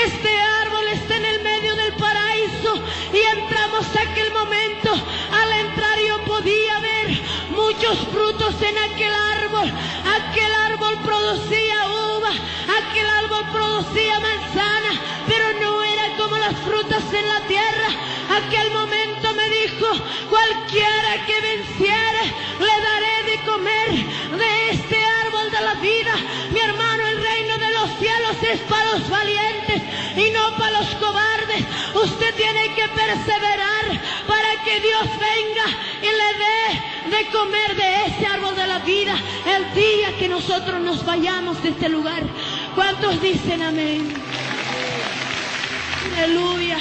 este árbol está en el medio del paraíso. Y entramos a aquel momento. Al entrar yo podía ver muchos frutos en aquel árbol. Aquel árbol producía uva, aquel árbol producía manzana, pero no era como las frutas en la tierra. Aquel momento me dijo, cualquiera que venciere, le daré de comer de este árbol de la vida. Mi hermano, el reino de los cielos es para los valientes y no para los cobardes. Usted tiene que perseverar para que Dios venga y le dé de comer de ese árbol de la vida el día que nosotros nos vayamos de este lugar. ¿Cuántos dicen amén? Aleluya.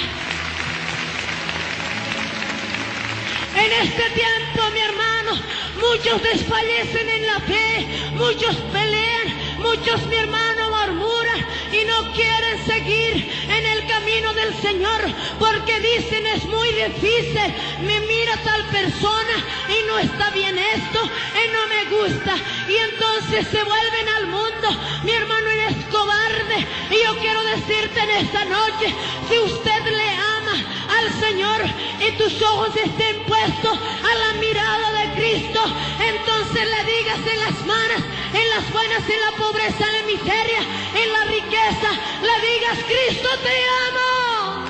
En este tiempo, mi hermano, muchos desfallecen en la fe, muchos pelean, muchos, mi hermano, murmuran y no quieren seguir en el camino del Señor porque dicen es muy difícil, me mira tal persona y no está bien esto y no me gusta, y entonces se vuelven al mundo. Mi hermano, eres cobarde, y yo quiero decirte en esta noche, si usted le ama al Señor y tus ojos estén puestos a la mirada de Cristo, entonces le digas en las malas, en las buenas, en la pobreza, en la miseria, en la riqueza, le digas, Cristo te amo,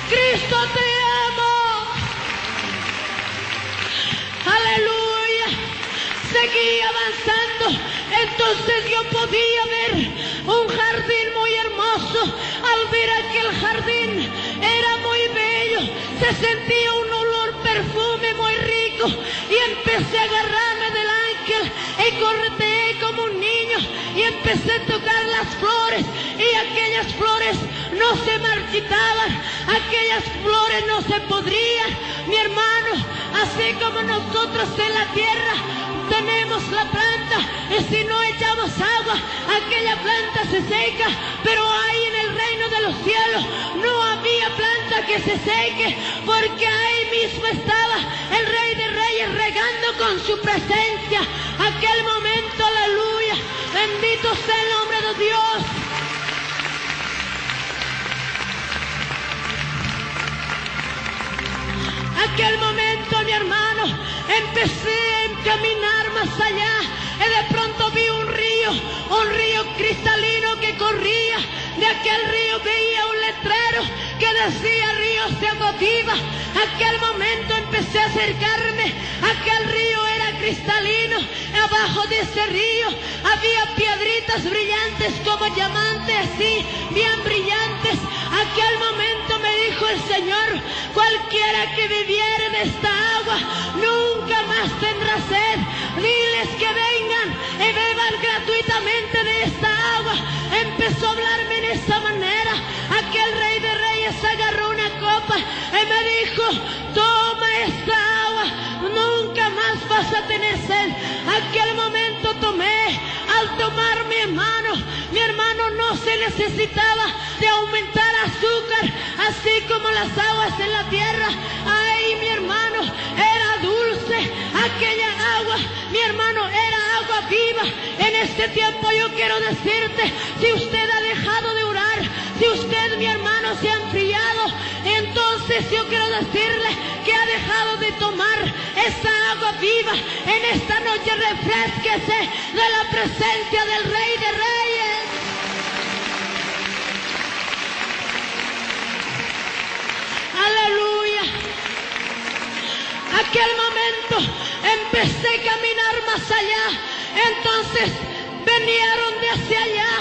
Cristo te amo. Aleluya. Seguí avanzando. Entonces yo podía ver un jardín muy hermoso. Al ver aquel jardín era muy bello, se sentía un olor perfume muy rico, y empecé a agarrarme del ángel y correteé como un niño y empecé a tocar las flores, y aquellas flores no se marchitaban, aquellas flores no se podrían. Mi hermano, así como nosotros en la tierra tenemos la planta, y si no echamos agua, aquella planta se seca, pero ahí en el reino de los cielos no había planta que se seque, porque ahí mismo estaba el Rey de Reyes regando con su presencia. Aquel momento, aleluya, bendito sea el nombre de Dios. Aquel momento, mi hermano, empecé a caminar más allá, y de pronto vi un río cristalino que corría. De aquel río veía un letrero que decía ríos de agua viva. Aquel momento empecé a acercarme. Aquel río era cristalino. Abajo de ese río había piedritas brillantes como diamantes, así, bien brillantes. Aquel momento me dijo el Señor, cualquiera que bebiere de esta agua nunca más tendrá sed. Diles que vengan y beban gratuitamente de esta agua. Empezó a hablarme en esa manera. Aquel Rey de Reyes agarró una copa y me dijo, toma esta agua, nunca más vas a tener sed. Aquel momento tomé. Al tomar, mi hermano, no se necesitaba de aumentar azúcar, así como las aguas en la tierra. Ay, mi hermano, era dulce aquella agua. Mi hermano, era agua viva. En este tiempo yo quiero decirte, si usted ha dejado de orar, si usted, mi hermano, se ha enfriado, entonces yo quiero decirle que ha dejado de tomar esa agua viva. En esta noche refrésquese de la presencia del Rey de Reyes. Aleluya. Aquel momento empecé a caminar más allá. Entonces vinieron de hacia allá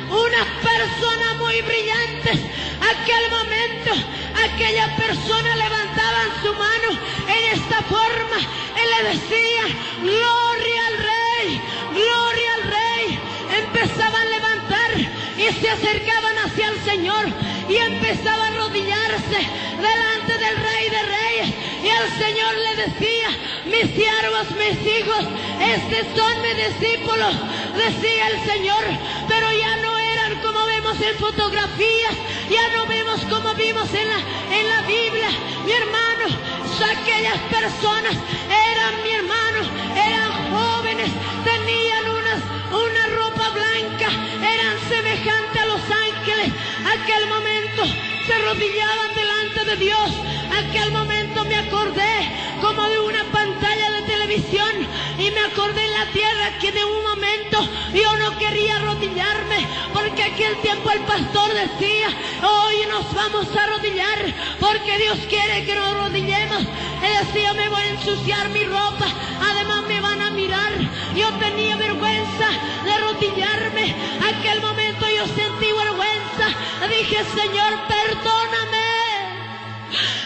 unas personas muy brillantes. Aquel momento, aquella persona levantaban su mano en esta forma y le decían, gloria al Rey, gloria al Rey. Empezaban a levantar y se acercaban hacia el Señor y empezaban a arrodillarse delante del Rey de Reyes. Y el Señor le decía, mis siervos, mis hijos, estos son mis discípulos, decía el Señor. Pero ya no era como vemos en fotografías, ya no vemos como vimos en la Biblia. Mi hermano, aquellas personas eran, mi hermano, eran jóvenes, tenían una ropa blanca, eran semejantes a los ángeles. Aquel momento se arrodillaban delante de Dios. Aquel momento me acordé como de una pantalla de televisión, y me acordé en la tierra que de un momento yo no quería arrodillarme, porque aquel tiempo el pastor decía: hoy nos vamos a arrodillar porque Dios quiere que nos arrodillemos. Él decía: me voy a ensuciar mi ropa, además me van a mirar. Yo tenía vergüenza de arrodillarme. Aquel momento yo sentí vergüenza. Dije: Señor, perdóname.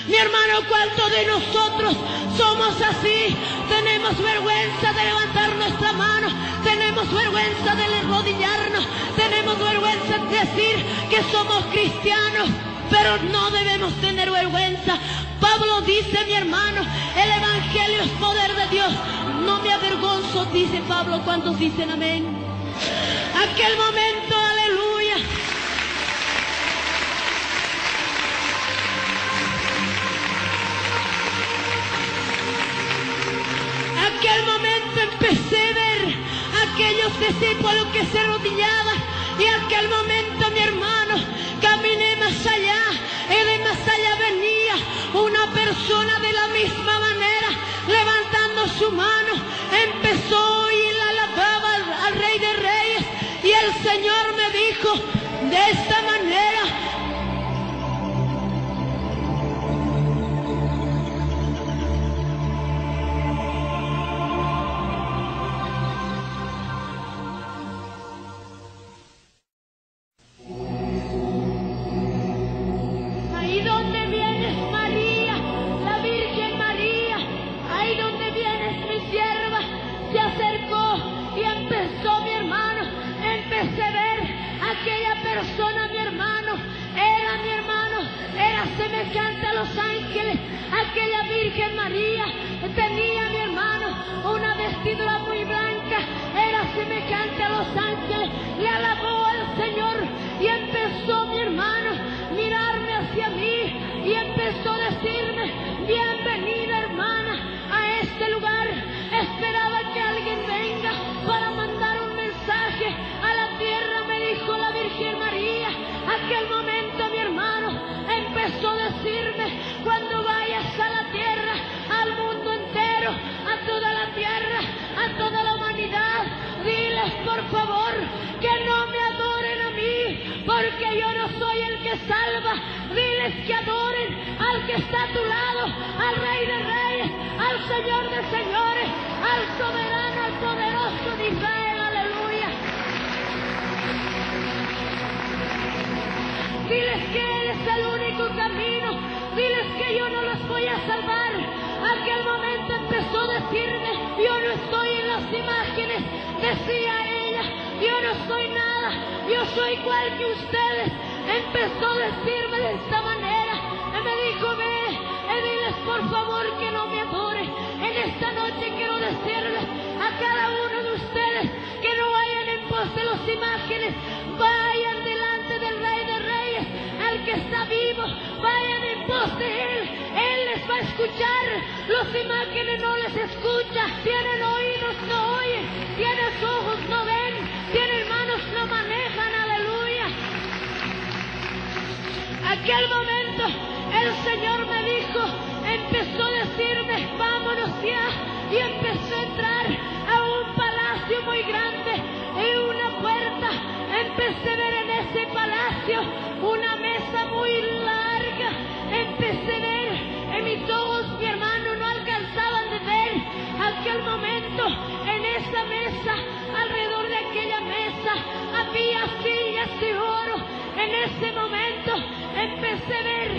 Mi hermano, ¿cuántos de nosotros somos así? Tenemos vergüenza de levantar nuestra mano, tenemos vergüenza de arrodillarnos, tenemos vergüenza de decir que somos cristianos, pero no debemos tener vergüenza. Pablo dice, mi hermano, el evangelio es poder de Dios, no me avergonzo, dice Pablo. ¿Cuántos dicen amén? Aquel momento, aleluya. Aquel momento empecé a ver aquellos discípulos que se arrodillaban, y aquel momento, mi hermano, caminé más allá, y de más allá venía una persona de la misma manera, levantando su mano, empezó y la alababa al Rey de Reyes, y el Señor me dijo de esta manera: semejante a los ángeles. Aquella Virgen María tenía, mi hermano, una vestidura muy blanca, era semejante a los ángeles. Le alabó al Señor y empezó, mi hermano, mirarme hacia mí y empezó a decirme: bienvenida, hermana, a este lugar. Esperaba que alguien venga para mandar un mensaje a la tierra, me dijo la Virgen María. Aquel momento, mi hermano, empezó a decirme: cuando vayas a la tierra, al mundo entero, a toda la tierra, a toda la humanidad, diles por favor que no me adoren a mí, porque yo no soy el que salva. Diles que adoren al que está a tu lado, al Rey de Reyes, al Señor de Señores, al soberano, al poderoso de Israel. Aleluya. Diles que Él es el único camino. Diles que yo no los voy a salvar. Aquel momento empezó a decirme: yo no estoy en las imágenes. Decía ella: yo no soy nada, yo soy igual que ustedes. Empezó a decirme de esta manera. Y me dijo: ve, diles por favor que no me adoren. En esta noche quiero decirles a cada uno de ustedes que no vayan en pos de las imágenes. Vayan delante del Rey de Reyes, al que está vivo. Vayan en pos de Él. Él les va a escuchar. Las imágenes no les escuchan. Tienen oídos, no oyen. Tienen ojos, no ven. Tienen manos, no manejan. Aleluya. Aquel momento el Señor me dijo, empezó a decirme: vámonos ya. Y empecé a entrar a un palacio muy grande y una puerta. Empecé a ver en ese palacio una mesa muy larga. Empecé a ver, en mis ojos, mi hermano, no alcanzaban de ver. Aquel momento, en esa mesa, alrededor de aquella mesa, había sillas de oro. En ese momento empecé a ver,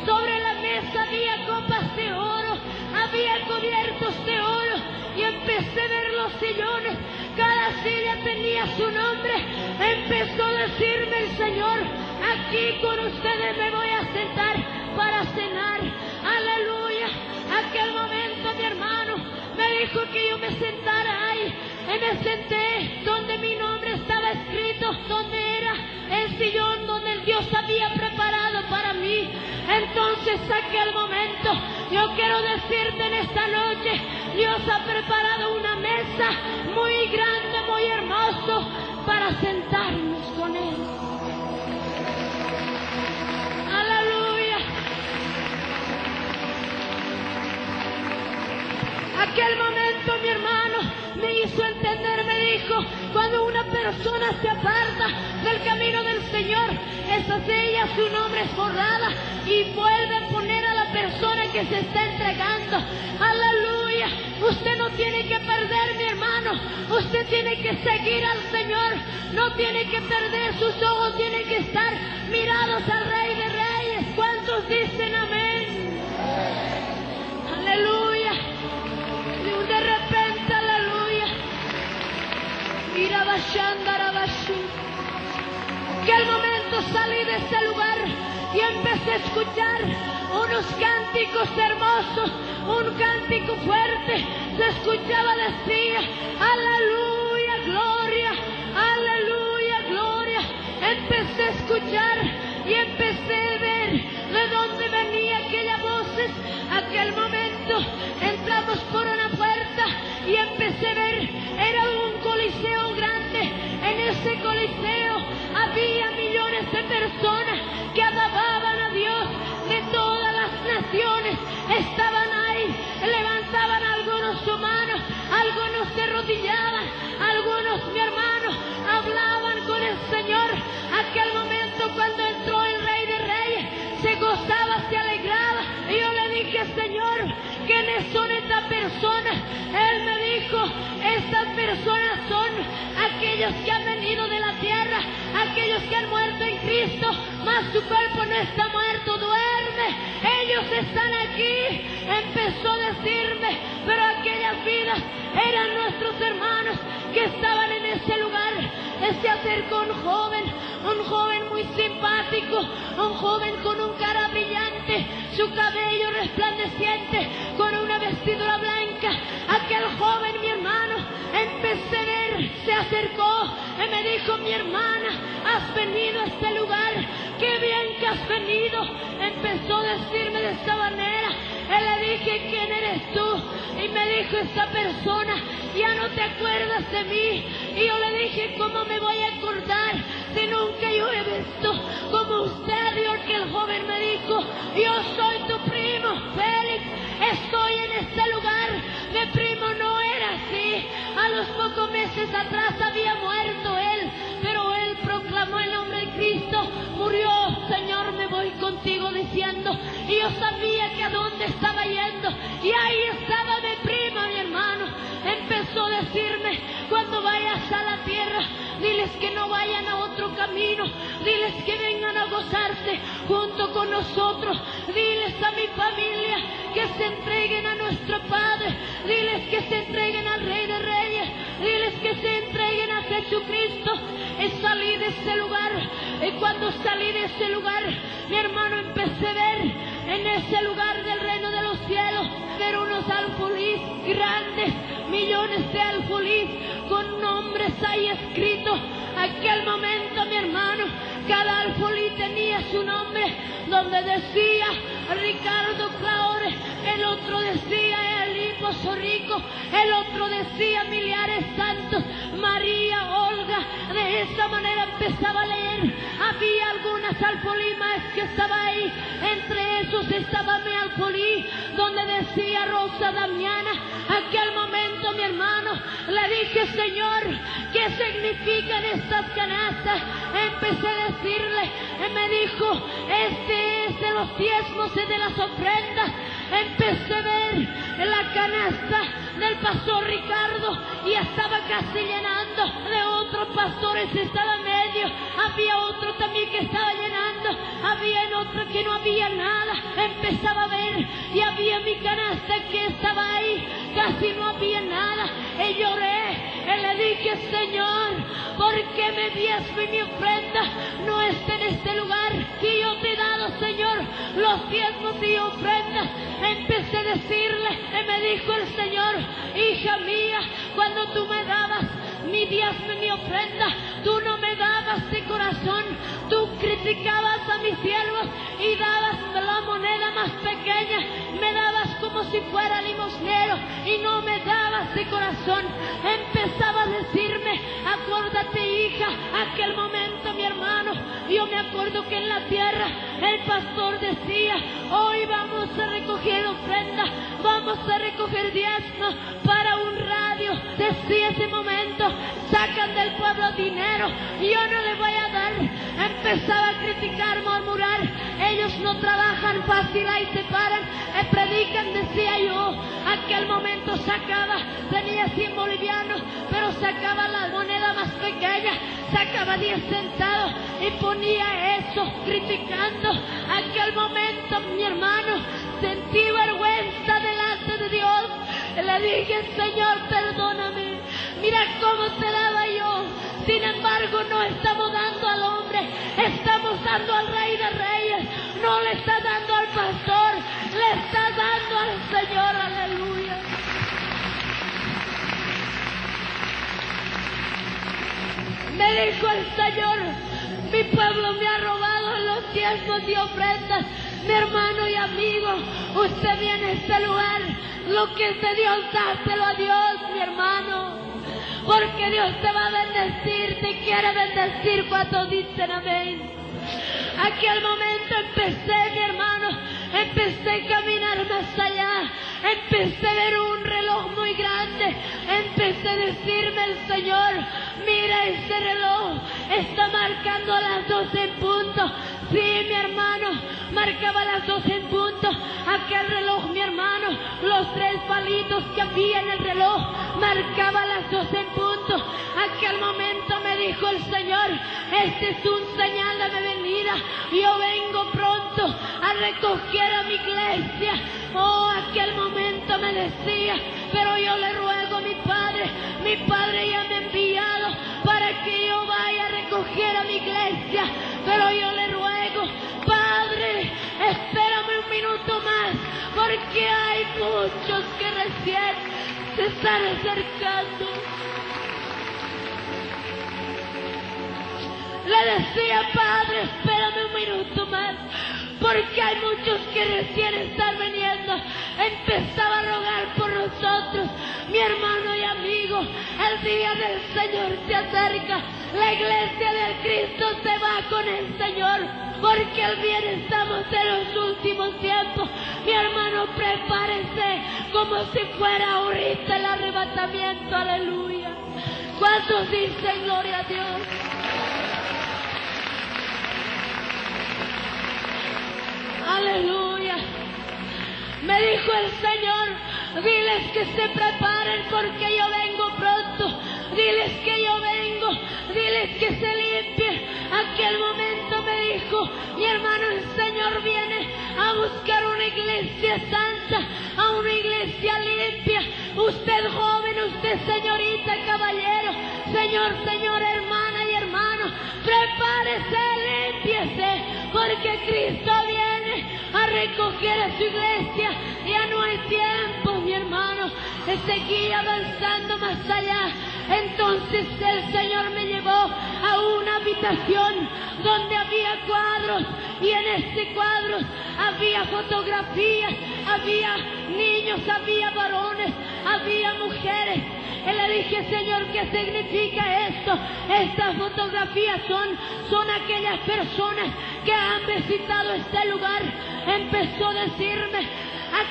sobre la mesa había copas de oro, había cubiertos de oro, y empecé a ver los sillones. Cada silla tenía su nombre. Empezó a decirme el Señor: aquí con ustedes me voy a sentar para cenar. Aleluya. Aquel momento, mi hermano, me dijo que yo me sentara ahí. Y me senté donde mi nombre estaba escrito, donde era el sillón donde el Dios había preparado para mí. Entonces aquel momento, yo quiero decirte en esta noche, Dios ha preparado una mesa muy grande, muy hermoso, para sentarnos con Él. Aleluya. Aquel momento, mi hermano, me hizo entender, me dijo, cuando una persona se aparta del camino del Señor, esa sella, su nombre es borrada y vuelve a poner a la persona que se está entregando. Aleluya. Usted no tiene que perder, mi hermano. Usted tiene que seguir al Señor. No tiene que perder sus ojos, tienen que estar mirados al Rey de Reyes. ¿Cuántos dicen amén? Aleluya. Y de repente, aleluya, mira Bashandarabashu. Aquel momento salí de ese lugar y empecé a escuchar unos cánticos hermosos, un cántico fuerte. Se escuchaba, decía, aleluya, gloria, aleluya, gloria. Empecé a escuchar y empecé a ver de dónde venía aquellas voces. Aquel momento entramos por una puerta y empecé a ver, era un coliseo grande. En ese coliseo había millones de personas que alababan a Dios de todas las naciones. Estaban ahí, levantaban algunos su mano, algunos se arrodillaban, algunos, mi hermano, hablaban con el Señor. Aquel momento cuando entró el Rey de Reyes, se gozaba, se alegraba. Y yo le dije, Señor, ¿quiénes son estas personas? Él me dijo, estas personas son aquellos que han venido de la tierra, aquellos que han muerto en Cristo, mas su cuerpo no está muerto, duerme. Ellos están aquí. Empezó a decirme, pero aquellas vidas eran nuestros hermanos que estaban en ese lugar. Se acercó un joven muy simpático, un joven con un cara brillante, su cabello resplandeciente, con una vestidura blanca. Aquel joven, mi hermano, empecé a ver, se acercó y me dijo, mi hermana, has venido a este lugar, qué bien que has venido. Empezó a decirme de esta manera. Él le dije, ¿quién eres tú? Y me dijo, esta persona, ya no te acuerdas de mí. Y yo le dije, ¿cómo me voy a acordar si nunca yo he visto como usted? Y aquel joven me dijo, yo soy tu primo, Félix, estoy en este lugar. Mi primo no era así. A los pocos meses atrás había muerto él, pero él proclamó el nombre de Cristo, murió. Señor, me voy contigo, diciendo, y yo sabía que a dónde estaba yendo, y ahí estaba mi prima, mi hermano. Empezó a decirme, cuando vayas a la tierra, diles que no vayan a otro camino, diles que vengan a gozarse junto con nosotros, diles a mi familia que se entreguen a nuestro Padre, diles que se entreguen al Rey de Reyes, diles que se entreguen a Jesucristo. Y salí de ese lugar, y cuando salí de ese lugar, mi hermano, empecé a ver en ese lugar del reino de los cielos, ver unos alfolís grandes, millones de alfolís con nombres ahí escritos. Aquel momento, mi hermano, cada alfolí tenía su nombre, donde decía Ricardo Claure, el otro decía Eli Pozo Rico, el otro decía Miliares Santos, María Olga. De esa manera empezaba a leer. Había algunas alfolí más que estaba ahí, entre esos estaba mi alfolí donde decía Rosa Damiana. Aquel momento, mi hermano, le dije, Señor, ¿qué significan estas canastas? Empecé a decirle, y me dijo, este es de los diezmos y de las ofrendas. Empecé a ver la canasta del pastor Ricardo y estaba casi llenando, de otros pastores estaba en medio, había otro también que estaba llenando, había en otro que no había nada. Empezaba a ver y había mi canasta que estaba ahí, casi no había nada. Y lloré y le dije, Señor, ¿por qué mi diezmo y mi ofrenda no está en este lugar? Si yo te he dado, Señor, los diezmos y ofrendas. Empecé a decirle y me dijo el Señor, hija mía, cuando tú me dabas mi diezmo y mi ofrenda, tú no me dabas de corazón corazón. Tú criticabas a mis siervos y dabas la moneda más pequeña, me dabas como si fuera limosnero y no me dabas de corazón. Empezaba a decirme, acuérdate hija, aquel momento mi hermano, yo me acuerdo que en la tierra el pastor decía, hoy vamos a recoger ofrenda, vamos a recoger diezmo para un radio. Decía ese momento, sacan del pueblo dinero, yo no le voy a dar. Empezaba a criticar, murmurar, ellos no trabajan, fácil ahí se paran, predican, decía yo. Aquel momento sacaba, tenía 100 bolivianos, pero sacaba la moneda más pequeña, sacaba 10 centavos y ponía eso, criticando. Aquel momento, mi hermano, sentí vergüenza delante de Dios. Le dije, Señor, perdóname, mira cómo te daba yo. Sin embargo, no estamos dando al hombre, estamos dando al Rey de Reyes. No le está dando al pastor, le está dando al Señor. Aleluya. Me dijo el Señor, mi pueblo me ha robado los diezmos y ofrendas. Mi hermano y amigo, usted viene a este lugar, lo que es de Dios, dáselo a Dios, mi hermano, porque Dios te va a bendecir, te quiere bendecir. Cuando dicen amén. Aquel momento empecé, mi hermano, empecé a caminar más allá, empecé a ver un reloj muy grande, empecé a decirme el Señor, mira ese reloj, está marcando las 12 en punto. Sí, mi hermano, marcaba las 12 en punto. Aquel reloj, mi hermano, los 3 palitos que había en el reloj, marcaba las 12 en punto. Aquel momento me dijo el Señor, este es un señal de mi venida. Yo vengo pronto a recoger a mi iglesia. Oh, aquel momento me decía, pero yo le ruego a mi Padre ya me ha enviado para que yo vaya a recoger a mi iglesia. Pero yo le ruego, Padre, espérame un minuto más, porque hay muchos que recién se están acercando. Le decía, Padre, espérame un minuto más, porque hay muchos que recién están viniendo. Empezaba a rogar por nosotros, mi hermano y amigo. El día del Señor se acerca, la iglesia del Cristo se va con el Señor, porque el bien estamos en los últimos tiempos. Mi hermano, prepárese como si fuera ahorita el arrebatamiento. Aleluya. ¿Cuántos dicen gloria a Dios? Aleluya. Me dijo el Señor, diles que se preparen porque yo vengo pronto. Diles que yo vengo, diles que se limpien. Aquel momento me dijo, mi hermano, el Señor viene a buscar una iglesia santa, a una iglesia limpia. Usted joven, usted señorita, caballero, señor, hermana y hermano, prepárese, límpiese, porque Cristo viene a recoger a su iglesia. Ya no hay tiempo, mi hermano. Seguí avanzando más allá. Entonces el Señor me llevó a una habitación donde había cuadros, y en este cuadro había fotografías, había niños, había varones, había mujeres. Y le dije, Señor, ¿qué significa esto? Estas fotografías son aquellas personas que han visitado este lugar. Empezó a decirme,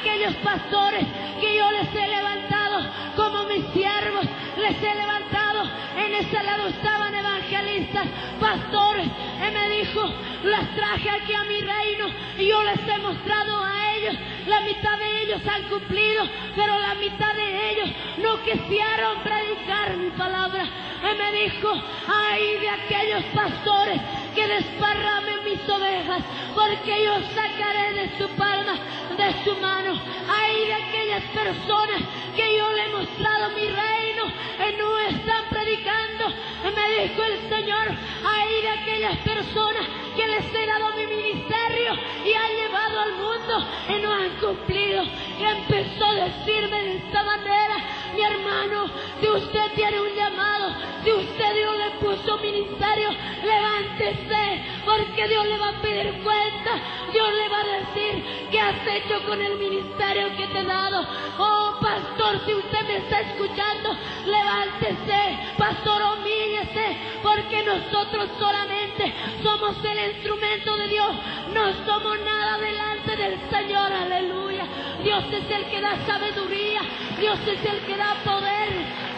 aquellos pastores que yo les he levantado como mis siervos, les he levantado. En ese lado estaban evangelistas, pastores. Él me dijo, las traje aquí a mi reino y yo les he mostrado a ellos. La mitad de ellos han cumplido, pero la mitad de ellos no quisieron predicar mi palabra. Él me dijo, ay de aquellos pastores que desparramen mis ovejas, porque yo sacaré de su palma, de su mano. Ay de aquellas personas que yo le he mostrado mi reino y no están predicando. Me dijo el Señor, ay de aquellas personas que les he dado mi ministerio y han llevado al mundo y no han cumplido. Y empezó a decirme de esta manera, mi hermano, si usted tiene un llamado, si usted Dios le puso su ministerio, levántese, porque Dios le va a pedir cuenta. Dios le va a decir: ¿qué has hecho con el ministerio que te he dado? Oh, pastor, si usted me está escuchando, levántese. Pastor, humíllese, porque nosotros solamente somos el instrumento de Dios. No somos nada delante del Señor. Aleluya. Dios es el que da sabiduría. Dios es el que da poder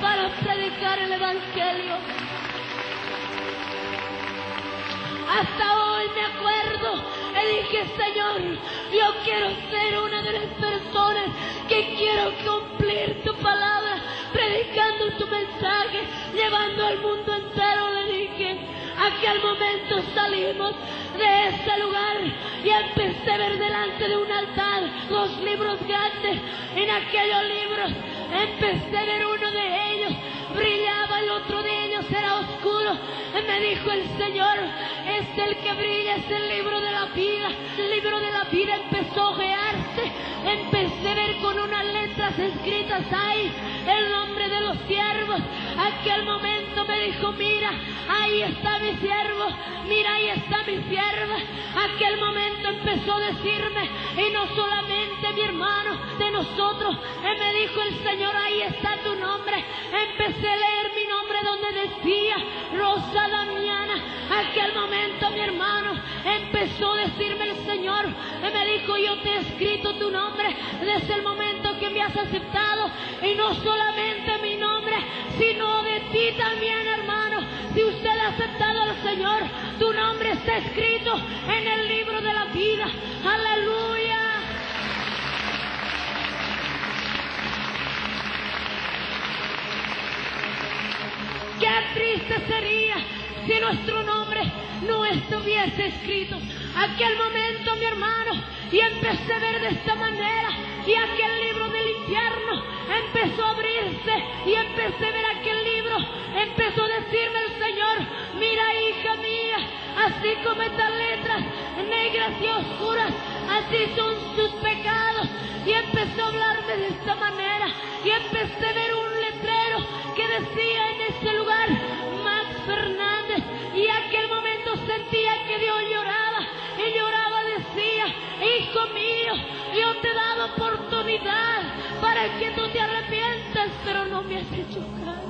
para predicar el evangelio. Hasta hoy me acuerdo y dije: Señor, yo quiero ser una de las personas que quiero cumplir tu palabra, predicando tu mensaje, llevando al mundo entero. Le dije. Aquel momento salimos de ese lugar y empecé a ver delante de un altar los libros grandes. En aquellos libros empecé a ver uno de ellos, brillaba, el otro de ellos era oscuro. Y me dijo el Señor: es el que brilla, es el libro de la vida. El libro de la vida empezó a ojearse. Empecé a ver con unas letras escritas ahí el nombre de los siervos. Aquel momento me dijo: mira, ahí está mi siervo, mira, ahí está mi sierva. Aquel momento empezó a decirme, y no solamente mi hermano, de nosotros. Me dijo el Señor: ahí está tu nombre. Empecé a leer mi nombre donde decía Rosa Damiana. Aquel momento mi hermano empezó a decirme el Señor, me dijo: yo te he escrito tu nombre desde el momento que me has aceptado, y no solamente mi nombre, sino de ti también, hermano. Si usted ha aceptado al Señor, tu nombre está escrito en el libro de la vida. Aleluya. Qué triste sería si nuestro nombre no estuviese escrito. Aquel momento, mi hermano, y empecé a ver de esta manera, y aquel libro del infierno empezó a abrirse, y empecé a ver aquel libro. Empezó a decirme el Señor: mira, hija mía, así como estas letras negras y oscuras, así son sus pecados. Y empezó a hablarme de esta manera, y empecé a ver un letrero que decía en ese lugar: Max Fernández. Y aquel momento sentía que Dios lloraba, y lloraba, decía: hijo mío, yo te he dado oportunidad para que tú te arrepientas, pero no me has hecho caso.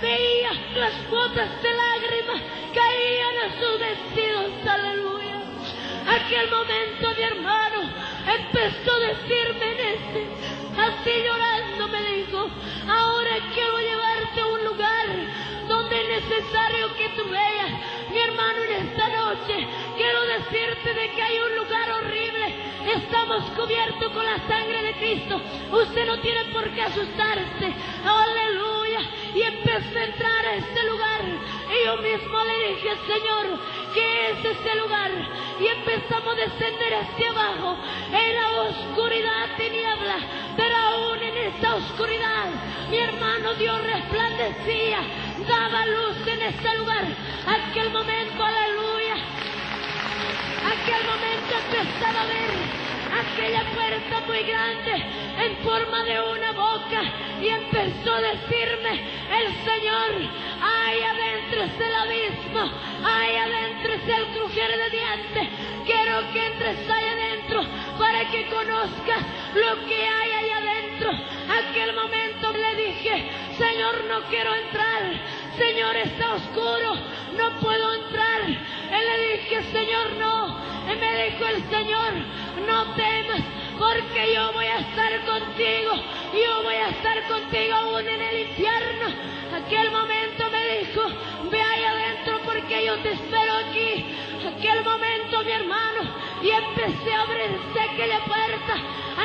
Veía las gotas de lágrimas caían a sus vestidos. Aleluya. Aquel momento mi hermano empezó a decirme así llorando, me dijo: ahora quiero llevarte a un lugar donde es necesario que tú veas. Mi hermano, en esta noche quiero decirte de que hay un lugar horrible. Estamos cubiertos con la sangre de Cristo. Usted no tiene por qué asustarse. Aleluya. Y empecé a entrar a este lugar, y yo mismo le dije: Señor, ¿qué es ese lugar? Y empezamos a descender hacia abajo. Era oscuridad, tiniebla, pero aún en esta oscuridad, mi hermano, Dios resplandecía, daba luz en este lugar. Aquel momento, aleluya, aquel momento empezaba a ver aquella puerta muy grande en forma de una boca, y empezó a decirme el Señor: ahí adentro es el abismo, ahí adentro es el crujir de dientes. Quiero que entres ahí adentro para que conozcas lo que hay ahí adentro. Aquel momento le dije: Señor, no quiero entrar. Señor, está oscuro, no puedo entrar. Y le dije: Señor, no. Y me dijo el Señor: no temas, porque yo voy a estar contigo. Yo voy a estar contigo aún en el infierno. Aquel momento me dijo: ve ahí adentro porque yo te espero aquí. Aquel momento, mi hermano, y empecé a abrirse aquella puerta.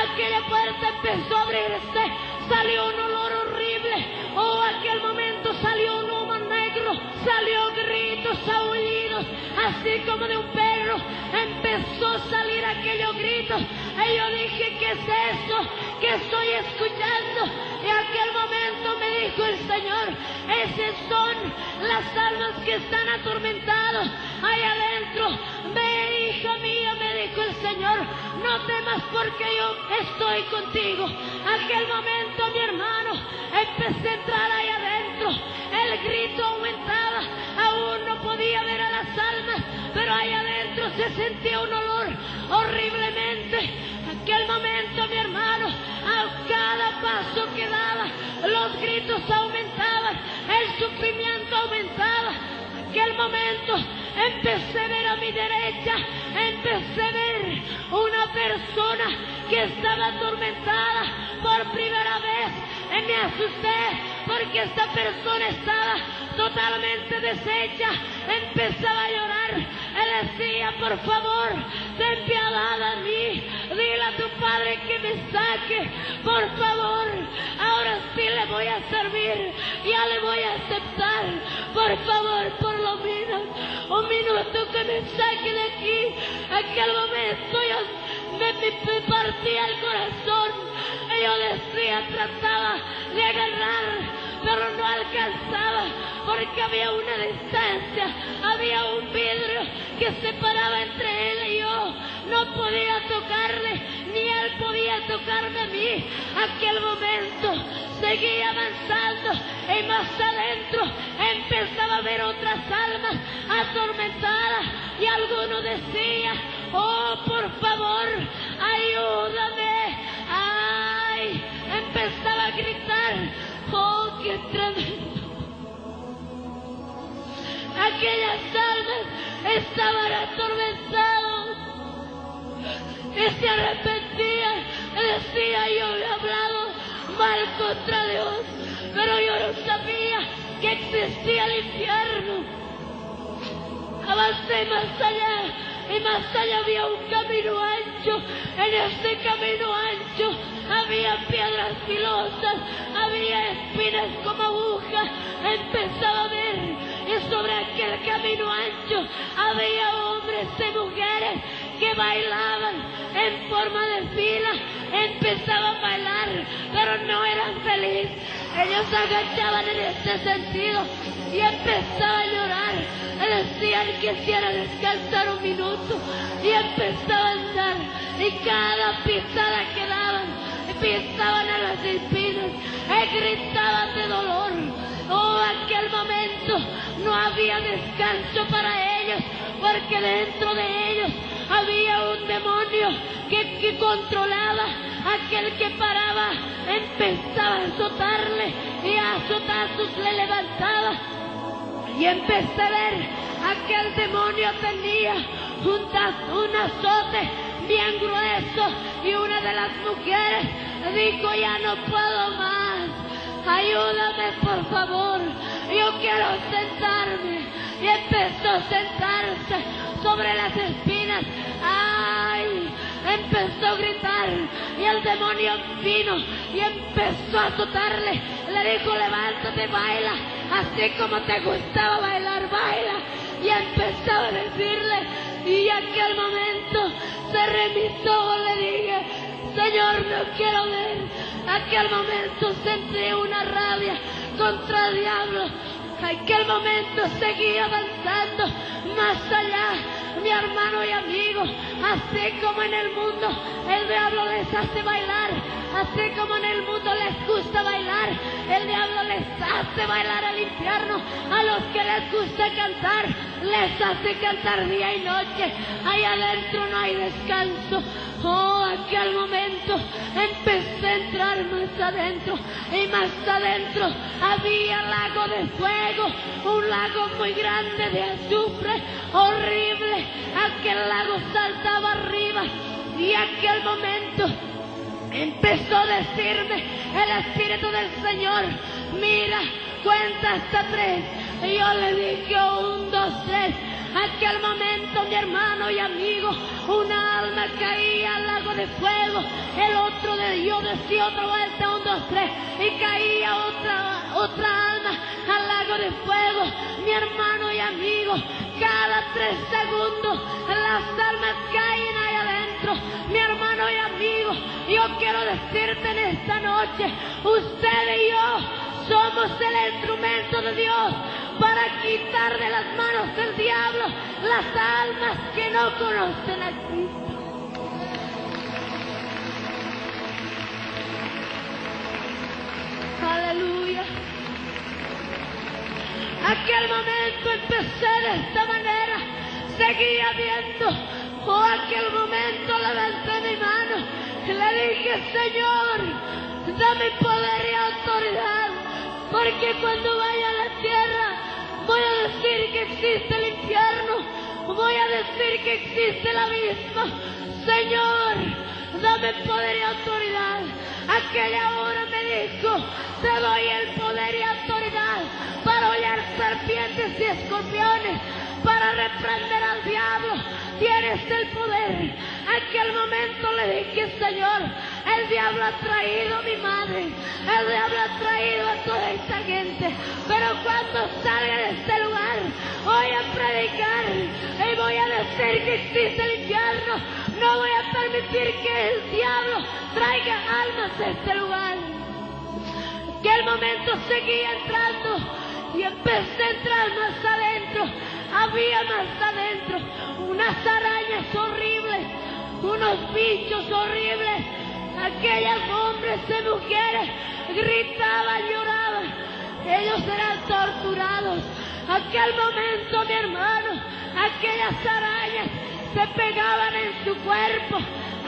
Aquella puerta empezó a abrirse. Salió un olor horrible. Oh, aquel momento salió un humo negro. Salió gritos, aullidos, así como de un perro. Empezó a salir aquellos gritos. Y yo dije: ¿qué es eso que estoy escuchando? Y aquel momento me dijo el Señor: esas son las almas que están atormentadas ahí adentro. Ve, hija mía, me dijo el Señor, no temas porque yo estoy contigo. Aquel momento, mi hermano, empecé a entrar ahí adentro. El grito aumentaba. se sentía un olor horriblemente. Aquel momento, mi hermano, a cada paso que daba, los gritos aumentaban, el sufrimiento aumentaba. Aquel momento empecé a ver a mi derecha, empecé a ver una persona que estaba atormentada por primera vez. Y me asusté porque esta persona estaba totalmente deshecha. Empezaba a llorar. Él decía: por favor, ten piedad de mí. Dile a tu padre que me saque, por favor. Ahora sí le voy a servir, ya le voy a aceptar. Por favor, por lo menos un minuto que me saque de aquí. Aquel momento yo me partía el corazón. Y yo decía, trataba de agarrar, pero no alcanzaba, porque había una distancia, había un vidrio que separaba entre él y yo. No podía tocarle, ni él podía tocarme a mí. Aquel momento seguía avanzando y más adentro empezaba a ver otras almas atormentadas, y alguno decía: oh, por favor, ayúdame. Ay, empezaba a gritar. Oh, qué tremendo. Aquellas almas estaban atormentadas y se arrepentían. Decía: yo había hablado mal contra Dios, pero yo no sabía que existía el infierno. Avancé más allá, y más allá había un camino ancho. En ese camino ancho había piedras filosas, había espinas como agujas. Empezaba a ver, y sobre aquel camino ancho había hombres y mujeres que bailaban en forma de fila. Empezaban a bailar, pero no eran felices. Ellos agachaban en este sentido y empezaban a llorar. Decían que quisiera descansar un minuto, y empezaba a andar, y cada pisada que daban, pisaban a las espinas y gritaban de dolor. Oh, aquel momento no había descanso para ellos, porque dentro de ellos había un demonio que controlaba. Aquel que paraba empezaba a azotarle, y a azotazos le levantaba. Y empecé a ver, aquel demonio tenía un azote bien grueso, y una de las mujeres dijo: ya no puedo más, ayúdame por favor, yo quiero sentarme. Y empezó a sentarse sobre las espinas. ¡Ay! Empezó a gritar, y el demonio vino y empezó a azotarle. Le dijo: levántate, baila, así como te gustaba bailar, baila. Y empezaba a decirle, y aquel momento cerré mis ojos, le dije: Señor, no quiero ver. Aquel momento sentí una rabia contra el diablo. Aquel momento seguía avanzando más allá, mi hermano y amigo. Así como en el mundo el diablo les hace bailar, así como en el mundo les gusta bailar, el diablo les hace bailar al infierno. A los que les gusta cantar, les hace cantar día y noche. Ahí adentro no hay descanso. Oh, aquel momento empecé a entrar más adentro, y más adentro había lago de fuego, un lago muy grande de azufre, horrible. Aquel lago saltaba arriba, y aquel momento empezó a decirme el Espíritu del Señor: mira, cuenta hasta 3. Y yo le dije: 1, 2, 3. Aquel momento, mi hermano y amigo, una alma caía al lago de fuego, el otro yo decía otra vuelta: 1, 2, 3, y caía otra alma al lago de fuego. Mi hermano y amigo, cada 3 segundos las almas caen ahí adentro. Mi hermano y amigo, yo quiero decirte en esta noche: usted y yo somos el instrumento de Dios para quitar de las manos del diablo las almas que no conocen a Cristo. Aleluya. Aquel momento empecé de esta manera. seguía viendo. Oh, aquel momento levanté mi mano y le dije, Señor, dame poder y autoridad, porque cuando vaya a la tierra voy a decir que existe el infierno, voy a decir que existe el abismo. Señor, dame poder y autoridad. Aquella hora me dijo, te doy el poder y autoridad para hollar serpientes y escorpiones, para reprender al diablo. Tienes el poder. Aquel momento le dije, Señor, el diablo ha traído a mi madre, el diablo ha traído a toda esta gente, pero cuando salga de este lugar voy a predicar y voy a decir que existe el infierno. No voy a permitir que el diablo traiga almas a este lugar. Aquel momento seguía entrando y empecé a entrar más adentro. Había más adentro unas arañas horribles, unos bichos horribles. Aquellos hombres y mujeres gritaban, lloraban. Ellos eran torturados. Aquel momento, mi hermano, aquellas arañas se pegaban en su cuerpo.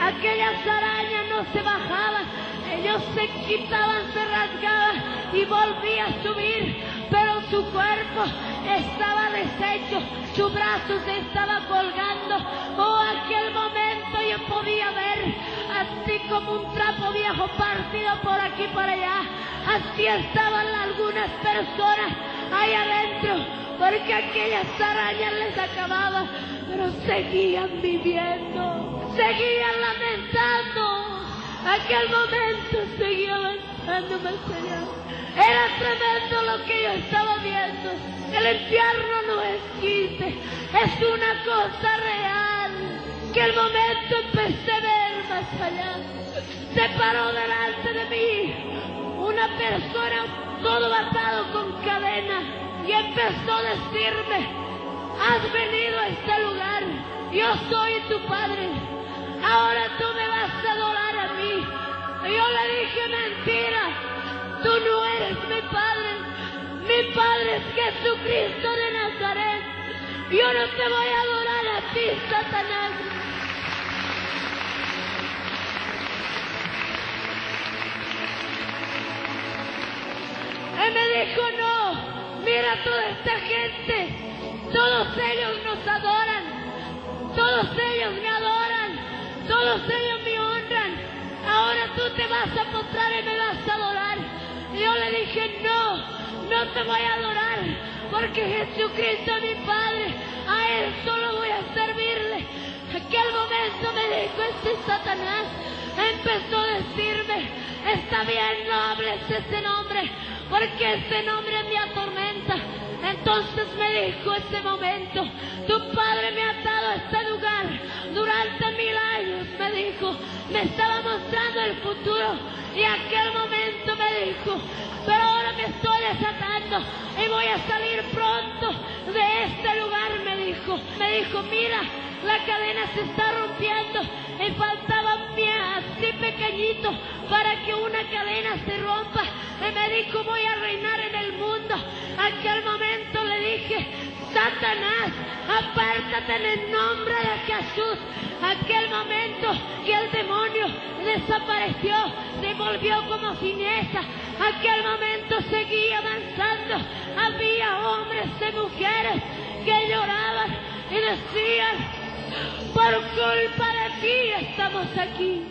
Aquellas arañas no se bajaban. Ellos se quitaban, se rasgaban y volvían a subir, pero su cuerpo estaba deshecho, su brazo se estaba colgando. Oh, aquel momento yo podía ver así como un trapo viejo partido por aquí por allá. Así estaban algunas personas ahí adentro, porque aquellas arañas les acababan, pero seguían viviendo, seguían lamentando. Aquel momento seguía avanzando más allá. Era tremendo lo que yo estaba viendo. El infierno no existe, es una cosa real. Que el momento empecé a ver más allá. Se paró delante de mí una persona todo atado con cadenas y empezó a decirme, has venido a este lugar, yo soy tu padre, ahora tú me vas a adorar a mí. Y yo le dije, mentira, tú no eres mi padre es Jesucristo de Nazaret. Yo no te voy a adorar a ti, Satanás. Él me dijo, no, mira toda esta gente, todos ellos nos adoran, todos ellos me adoran, todos ellos me honran. Ahora tú te vas a postrar y me vas a adorar. Y yo le dije, no te voy a adorar, porque Jesucristo es mi Padre, a Él solo voy a servirle. Aquel momento me dijo, este Satanás empezó a decirme, está bien, no hables ese nombre, porque ese nombre me atormenta. Entonces me dijo ese momento, tu padre me ha atado a este lugar durante 1000 años, me dijo, me estaba mostrando el futuro. Y aquel momento me dijo, pero ahora me estoy desatando y voy a salir pronto de este lugar, me dijo, mira, la cadena se está rompiendo y faltaba un pie así pequeñito para que una cadena se rompa. Y me dijo, voy a reinar en el mundo. Aquel momento le dije, Satanás, apártate en el nombre de Jesús. Aquel momento que el demonio desapareció, se volvió como siniestra. Aquel momento seguía avanzando. Había hombres y mujeres que lloraban y decían, por culpa de ti estamos aquí.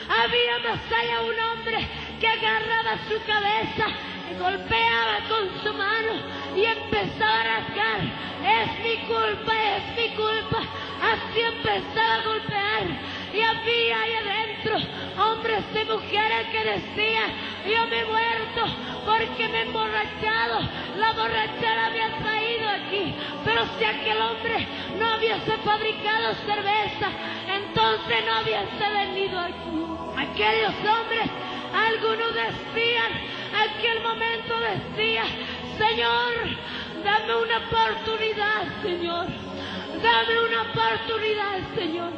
Había más allá un hombre que agarraba su cabeza y golpeaba con su mano y empezaba a rasgar. Es mi culpa, es mi culpa. Así empezaba a golpear. Y había ahí adentro hombres y mujeres que decían, yo me he muerto porque me he emborrachado. La borrachera me ha traído aquí. Pero si aquel hombre no hubiese fabricado cerveza, entonces no hubiese venido aquí. Aquellos hombres, algunos decían, aquel momento decía, Señor, dame una oportunidad, Señor. Dame una oportunidad, Señor.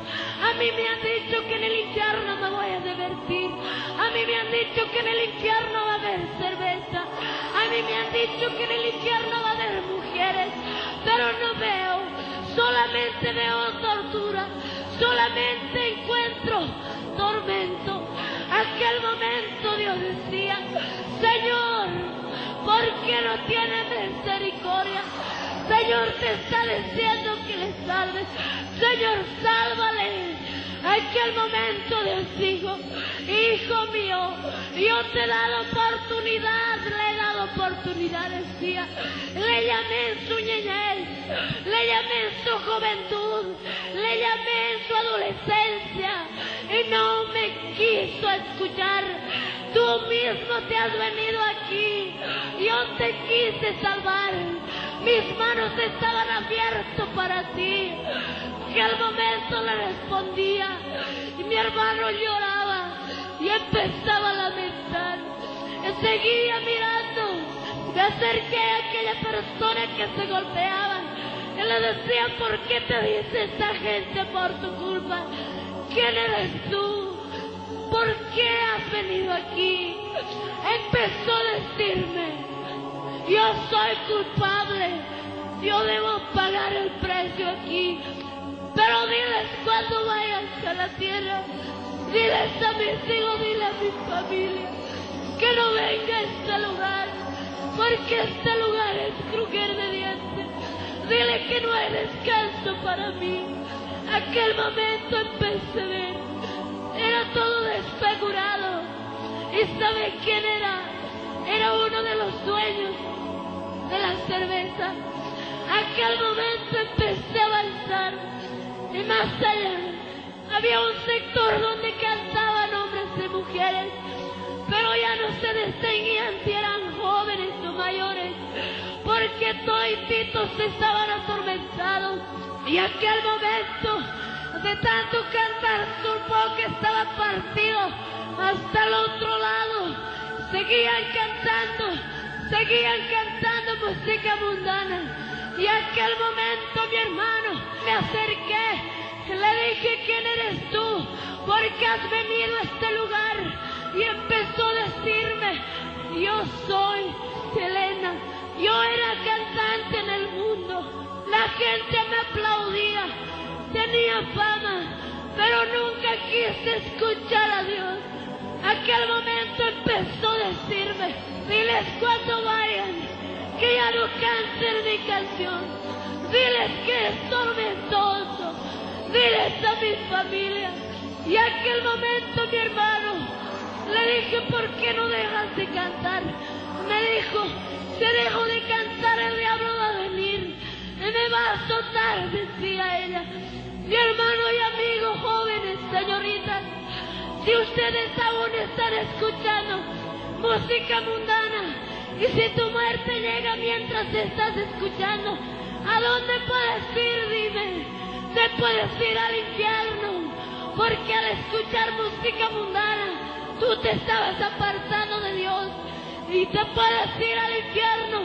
A mí me han dicho que en el infierno me voy a divertir. A mí me han dicho que en el infierno va a haber cerveza. A mí me han dicho que en el infierno va a haber mujeres. Pero no veo. Solamente solamente veo tortura, solamente encuentro tormento. Aquel momento Dios decía: Señor, ¿por qué no tienes misericordia? Señor, te está diciendo que le salves. Señor, sálvale. Aquel momento Dios dijo: hijo mío, yo te he dado oportunidad, le he dado oportunidad, decía. Le llamé en su niñez, le llamé en su juventud, le llamé en su adolescencia y no me quiso escuchar. Tú mismo te has venido aquí, yo te quise salvar, mis manos estaban abiertas para ti. Que al momento le respondía y mi hermano lloraba y empezaba a lamentar. Y seguía mirando, me acerqué a aquella persona que se golpeaba y le decía: ¿por qué te dice esta gente por tu culpa? ¿Quién eres tú? ¿Por qué has venido aquí? Empezó a decirme: yo soy culpable, yo debo pagar el precio aquí. Pero diles cuando vayan a la tierra, diles a mis hijos, dile a mi familia, que no venga a este lugar, porque este lugar es crujer de dientes. Dile que no hay descanso para mí. Aquel momento empecé a ver, era todo desfigurado. ¿Y sabe quién era? Era uno de los dueños de la cerveza. Aquel momento empecé a avanzar. Y más allá había un sector donde cantaban hombres y mujeres, pero ya no se distinguían si eran jóvenes o mayores, porque todititos estaban atormentados. Y aquel momento, de tanto cantar, su boca estaba partido hasta el otro lado. Seguían cantando música mundana. Y aquel momento, mi hermano, me acerqué, le dije: ¿quién eres tú? ¿Por qué has venido a este lugar? Y empezó a decirme: yo soy Selena, yo era cantante en el mundo, la gente me aplaudía, tenía fama, pero nunca quise escuchar a Dios. Aquel momento empezó a decirme: diles cuando vayan que ya no canten mi canción, diles que es tormentoso, diles a mi familia. Y aquel momento, mi hermano, le dije: ¿por qué no dejas de cantar? Me dijo: si dejo de cantar, el diablo va a venir y me va a azotar, decía ella. Mi hermano y amigo, jóvenes, señoritas, si ustedes aún están escuchando música mundana, y si tu muerte llega mientras estás escuchando, ¿a dónde puedes ir? Dime. Te puedes ir al infierno, porque al escuchar música mundana, tú te estabas apartando de Dios, y te puedes ir al infierno,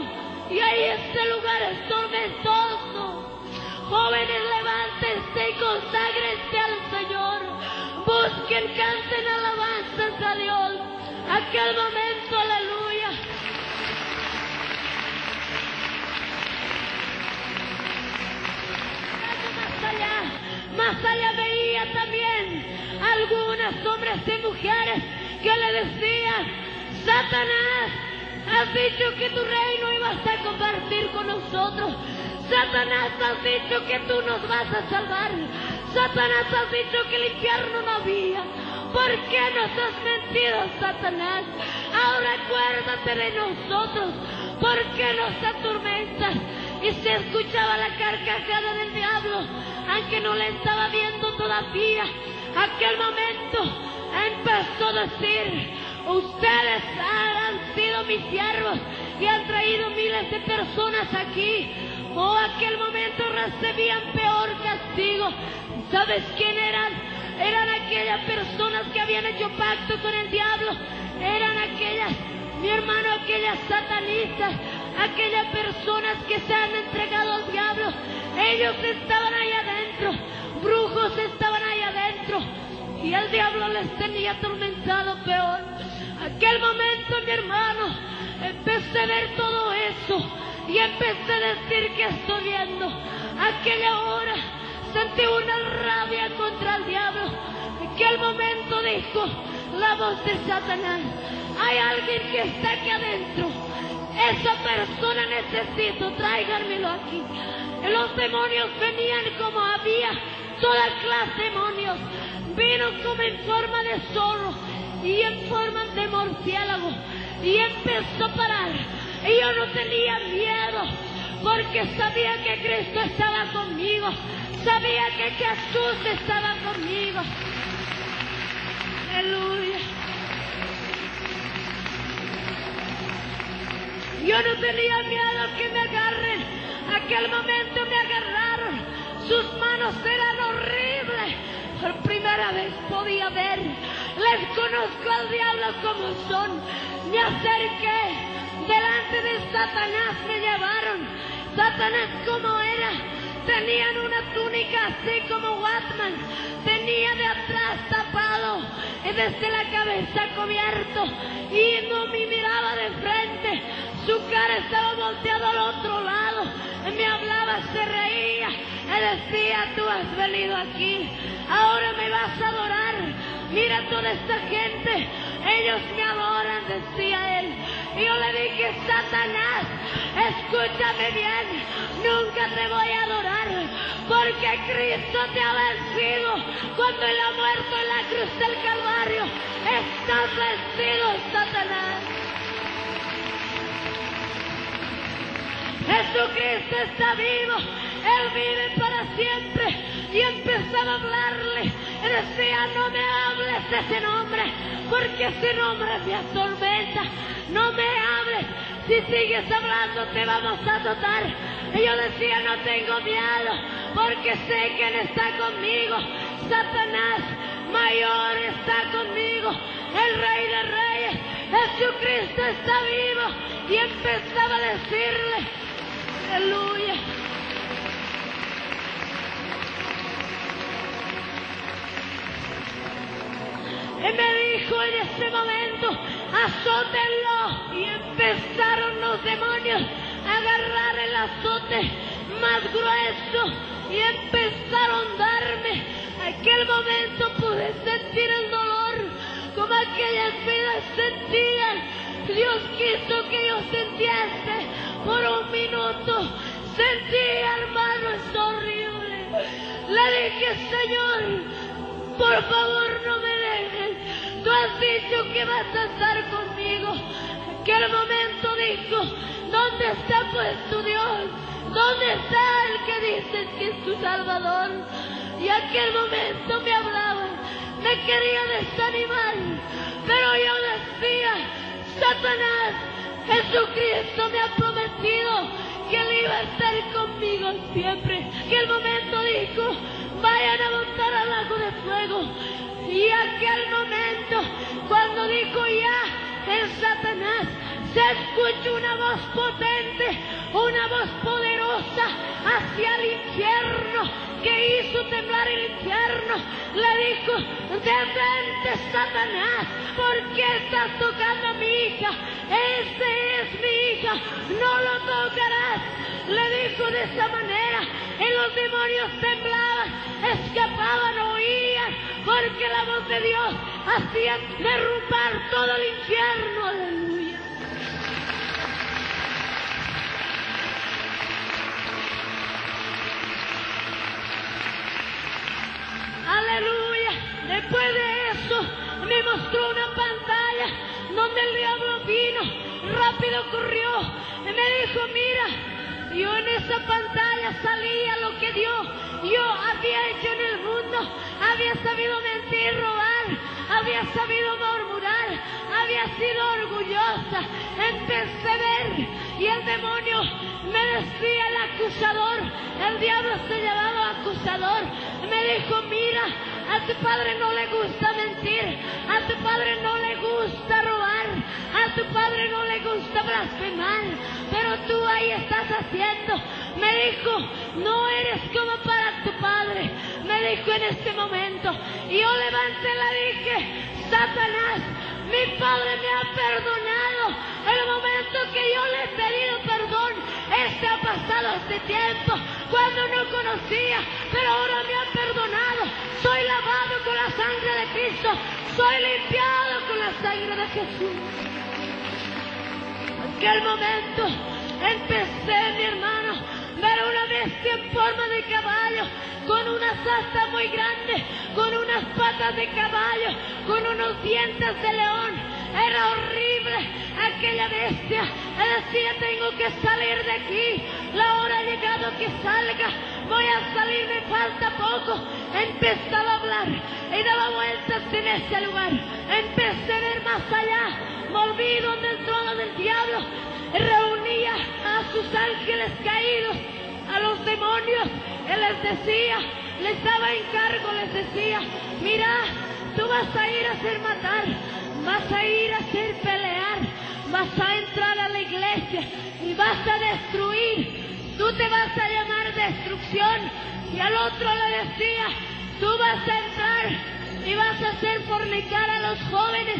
y ahí este lugar es tormentoso. Jóvenes, levántense y conságrense al Señor, busquen, canten alabanzas a Dios. Aquel momento, aleluya. Más allá veía también algunas hombres y mujeres que le decían: Satanás, has dicho que tu reino ibas a compartir con nosotros. Satanás, has dicho que tú nos vas a salvar. Satanás, has dicho que el infierno no había. ¿Por qué nos has mentido, Satanás? Ahora acuérdate de nosotros. ¿Por qué nos atormentas? Y se escuchaba la carcajada del diablo, aunque no le estaba viendo todavía. Aquel momento empezó a decir: ustedes han sido mis siervos y han traído miles de personas aquí. Aquel momento recibían peor castigo. ¿Sabes quién eran? Eran aquellas personas que habían hecho pacto con el diablo. Eran aquellas, mi hermano, aquellas satanistas, aquellas personas que se han entregado al diablo. Ellos estaban ahí adentro, brujos estaban ahí adentro, y el diablo les tenía atormentado peor. Aquel momento, mi hermano, empecé a ver todo eso y empecé a decir: ¿qué estoy viendo? Aquella hora sentí una rabia contra el diablo. En aquel momento dijo la voz de Satanás: hay alguien que está aquí adentro. Esa persona necesito, tráiganmelo aquí. Los demonios venían como había toda clase de demonios. Vino como en forma de zorro y en forma de murciélago y empezó a parar. Y yo no tenía miedo porque sabía que Cristo estaba conmigo. Sabía que Jesús estaba conmigo. Aleluya. Yo no tenía miedo que me agarren. Aquel momento me agarraron. Sus manos eran horribles. Por primera vez podía ver. Les conozco al diablo como son. Me acerqué. Delante de Satanás me llevaron. Satanás como era. Tenían una túnica así como Watman. Tenía de atrás tapado y desde la cabeza cubierto. Y no me miraba de frente. Su cara estaba volteada al otro lado. Me hablaba, se reía. Él decía: tú has venido aquí. Ahora me vas a adorar. Mira toda esta gente. Ellos me adoran, decía él. Y yo le dije: Satanás, escúchame bien. Nunca te voy a adorar. Porque Cristo te ha vencido. Cuando Él ha muerto en la cruz del Calvario, estás vencido, Satanás. Jesucristo está vivo. Él vive para siempre. Y empezaba a hablarle. Y decía: no me hables de ese nombre, porque ese nombre me atormenta. No me hables. Si sigues hablando te vamos a azotar. Y yo decía: no tengo miedo, porque sé que Él está conmigo. Satanás mayor está conmigo. El Rey de Reyes, Jesucristo está vivo. Y empezaba a decirle: aleluya. Y me dijo en ese momento: azótenlo. Y empezaron los demonios a agarrar el azote más grueso y empezaron a darme. Aquel momento pude sentir el dolor como aquellas vidas sentían. Dios quiso que yo sintiese por un minuto. Sentí, hermano, es horrible. Le dije: Señor, por favor no me dejes. Tú has dicho que vas a estar conmigo. Aquel momento dijo: ¿dónde está pues tu Dios? ¿Dónde está el que dices que es tu Salvador? Y aquel momento me hablaba, me quería desanimar, pero yo decía: Satanás, Jesucristo me ha prometido que Él iba a estar conmigo siempre. Aquel momento dijo: vayan a montar al lago de fuego. Y aquel momento, cuando dijo ya el Satanás, se escuchó una voz potente, una voz poderosa hacia el infierno, que hizo temblar el infierno. Le dijo: detente, Satanás, ¿por qué estás tocando a mi hija? Esta es mi hija, no lo tocarás. Le dijo de esa manera, y los demonios temblaban, escapaban, huían, porque la voz de Dios hacía derrumbar todo el infierno. Aleluya. Aleluya. Después de eso me mostró una pantalla donde el diablo vino, rápido corrió y me dijo: mira, yo en esa pantalla salía lo que yo había hecho en el mundo. Había sabido mentir, robar, había sabido murmurar, había sido orgullosa. Empecé a ver y el demonio me decía: el acusador, el diablo se llamaba acusador. Me dijo: mira, a tu padre no le gusta mentir, a tu padre no le gusta robar, a tu padre no le gusta blasfemar, pero tú ahí estás haciendo. Me dijo: no eres como para tu padre. Me dijo en este momento, y yo levanté la dije: Satanás, mi padre me ha perdonado. El momento que yo le he pedido perdón, ha pasado este tiempo. Cuando no lo conocía, pero ahora me ha perdonado. Soy lavado con la sangre de Cristo. Soy limpiado con la sangre de Jesús. En aquel momento empecé, mi hermano, a ver una bestia en forma de caballo, con unas astas muy grandes, con unas patas de caballo, con unos dientes de león. Era horrible aquella bestia. Él decía, tengo que salir de aquí. La hora ha llegado que salga. Voy a salir, me falta poco. Empezaba a hablar y daba vueltas en ese lugar. Empecé a ver más allá. Volví donde el trono del diablo. Reunía a sus ángeles caídos, a los demonios. Él les decía, les daba encargo, les decía, mira, tú vas a ir a hacer matar, vas a ir a hacer pelear, vas a entrar a la iglesia y vas a destruir. Tú te vas a llamar destrucción. Y al otro le decía, tú vas a entrar y vas a hacer fornicar a los jóvenes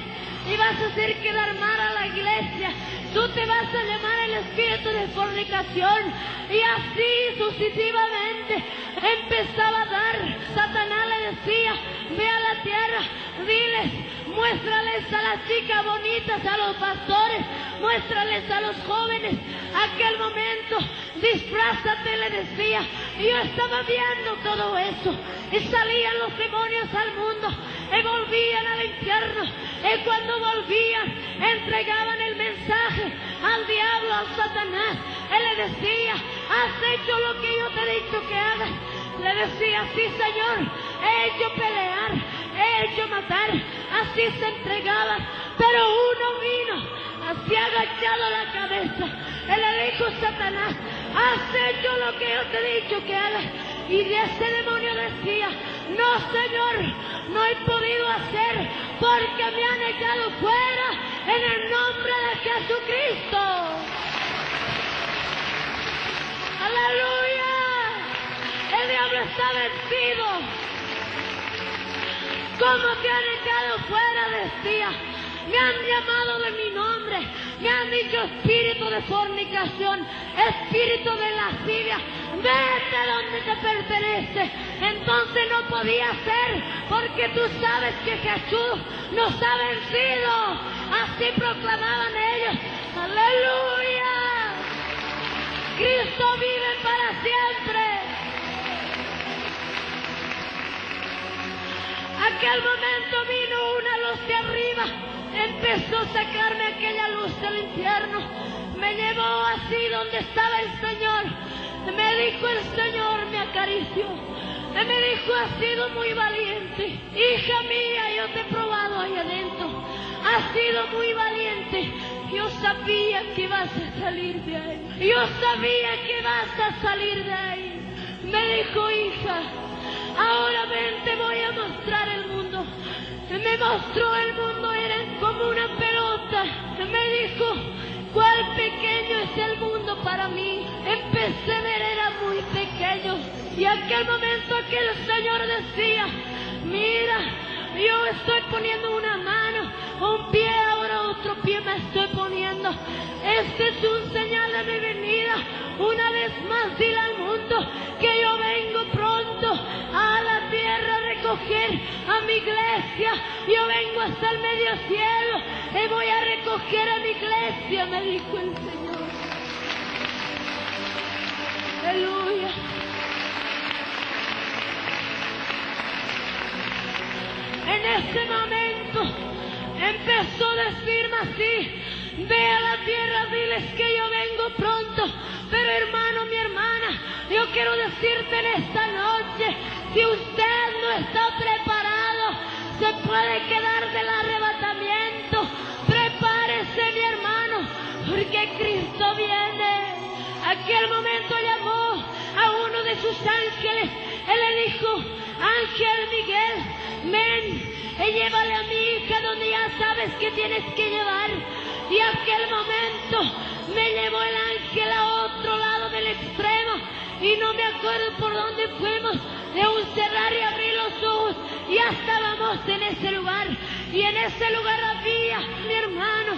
y vas a hacer quedar mal a la iglesia. Tú te vas a llamar el espíritu de fornicación. Y así sucesivamente empezaba a dar. Satanás le decía, ve a la tierra, diles, muéstrales a las chicas bonitas, a los pastores, muéstrales a los jóvenes. Aquel momento, disfrázate, le decía. Y yo estaba viendo todo eso. Y salían los demonios al mundo y volvían al infierno. Y cuando volvían, entregaban el mensaje al diablo, a Satanás. Él le decía, has hecho lo que yo te he dicho que hagas. Le decía, sí, Señor, he hecho pelear, he hecho matar. Así se entregaba. Pero uno vino, así agachado la cabeza. Él le dijo, Satanás, has hecho lo que yo te he dicho que hagas. Y de ese demonio decía, no, Señor, no he podido hacer porque me han echado fuera en el nombre de Jesucristo. ¡Aleluya! El diablo está vencido. ¿Cómo te han echado fuera? Decía. Me han llamado de mi nombre, me han dicho espíritu de fornicación, espíritu de lascivia, vete donde te pertenece. Entonces no podía ser, porque tú sabes que Jesús nos ha vencido. Así proclamaban ellos. ¡Aleluya! Cristo vive para siempre. Aquel momento vino una luz de arriba. Empezó a sacarme aquella luz del infierno. Me llevó así donde estaba el Señor. Me dijo el Señor, me acarició. Me dijo, has sido muy valiente. Hija mía, yo te he probado ahí adentro. Has sido muy valiente. Yo sabía que vas a salir de ahí. Yo sabía que vas a salir de ahí. Me dijo, hija, ahora ven, te voy a mostrar el mundo. Me mostró el mundo, era como una pelota. Me dijo, cuál pequeño es el mundo para mí. Empecé a ver, era muy pequeño. Y aquel momento aquel Señor decía, mira, yo estoy poniendo una mano, un pie, ahora otro pie me estoy poniendo. Este es un señal de mi venida. Una vez más dile al mundo que yo vengo pronto a la tierra a recoger a mi iglesia. Yo vengo hasta el medio cielo y voy a recoger a mi iglesia, me dijo el Señor. Aleluya. En ese momento empezó a decirme así, ve a la tierra, diles que yo vengo pronto. Pero hermano, mi hermana, yo quiero decirte en esta noche, si usted no está preparado, se puede quedar del arrebatamiento. Prepárese, mi hermano, porque Cristo viene. Aquel momento llamó a uno de sus ángeles. Él le dijo, Ángel Miguel, ven y llévale a mi hija donde ya sabes que tienes que llevar. Y aquel momento me llevó el ángel a otro lado del extremo. Y no me acuerdo por dónde fuimos. De un cerrar y abrir los ojos, ya estábamos en ese lugar. Y en ese lugar había, mi hermano,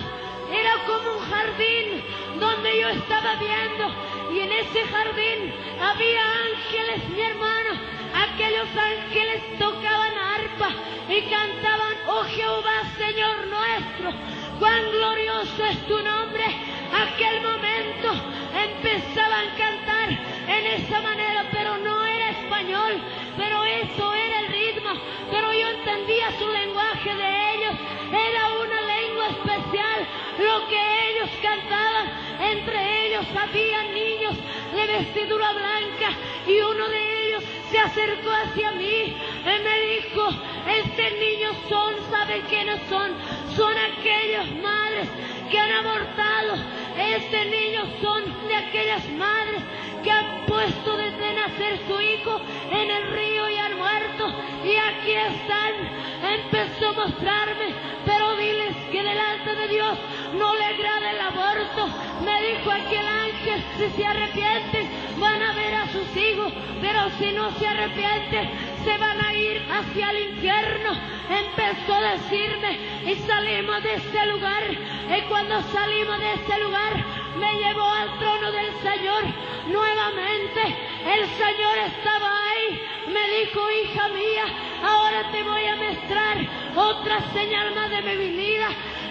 era como un jardín donde yo estaba viendo. Y en ese jardín había ángeles ángeles, mi hermano, aquellos ángeles tocaban arpa y cantaban: oh Jehová, Señor nuestro, cuán glorioso es tu nombre. Aquel momento empezaban a cantar en esa manera, pero no era español, pero eso era el ritmo, pero yo entendía su lenguaje de ellos, era una lengua especial lo que ellos cantaban. Entre ellos había niños de vestidura blanca y uno de ellos se acercó hacia mí y me dijo: estos niños son, ¿saben quiénes son? Son aquellas madres que han abortado. Estos niños son de aquellas madres que han puesto desde nacer su hijo en el río y han muerto. Y aquí están. Empezó a mostrarme, pero diles que delante de Dios no le agrada el aborto. Me dijo aquel ángel: si se arrepienten van a ver a sus hijos, pero si no se arrepienten se van a ir hacia el infierno. Empezó a decirme y salimos de ese lugar. Y cuando salimos de ese lugar me llevó al trono del Señor. Nuevamente el Señor estaba ahí. Me dijo: hija mía, ahora te voy a mostrar otra señal más de mi vida.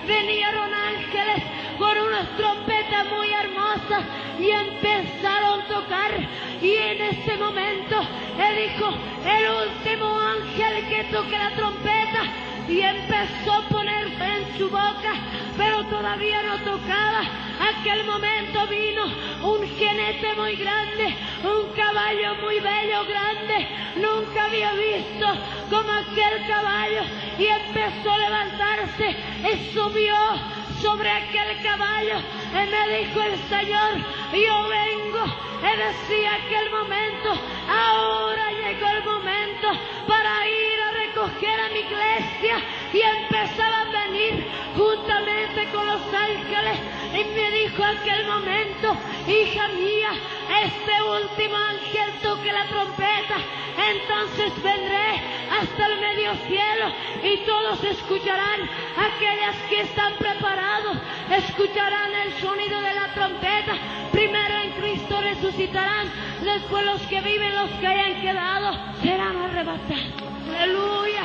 Vinieron ángeles con unas trompetas muy hermosas y empezaron a tocar. Y en ese momento él dijo: el último ángel que toque la trompeta, y empezó a poner en su boca, pero todavía no tocaba. Aquel momento vino un jinete muy grande, un caballo muy bello, grande. Nunca había visto como aquel caballo, y empezó a levantarse y subió sobre aquel caballo. Y me dijo el Señor: yo vengo. Y decía aquel momento: ahora llegó el momento para ir a recoger a mi iglesia. Y empezaban a venir juntamente con los ángeles. Y me dijo aquel momento: hija mía, este último ángel toque la trompeta, entonces vendré hasta el medio cielo y todos escucharán. Aquellas que están preparados escucharán el sonido de la trompeta. Primero en Cristo resucitarán, después los que viven, los que hayan quedado, serán arrebatados. Aleluya.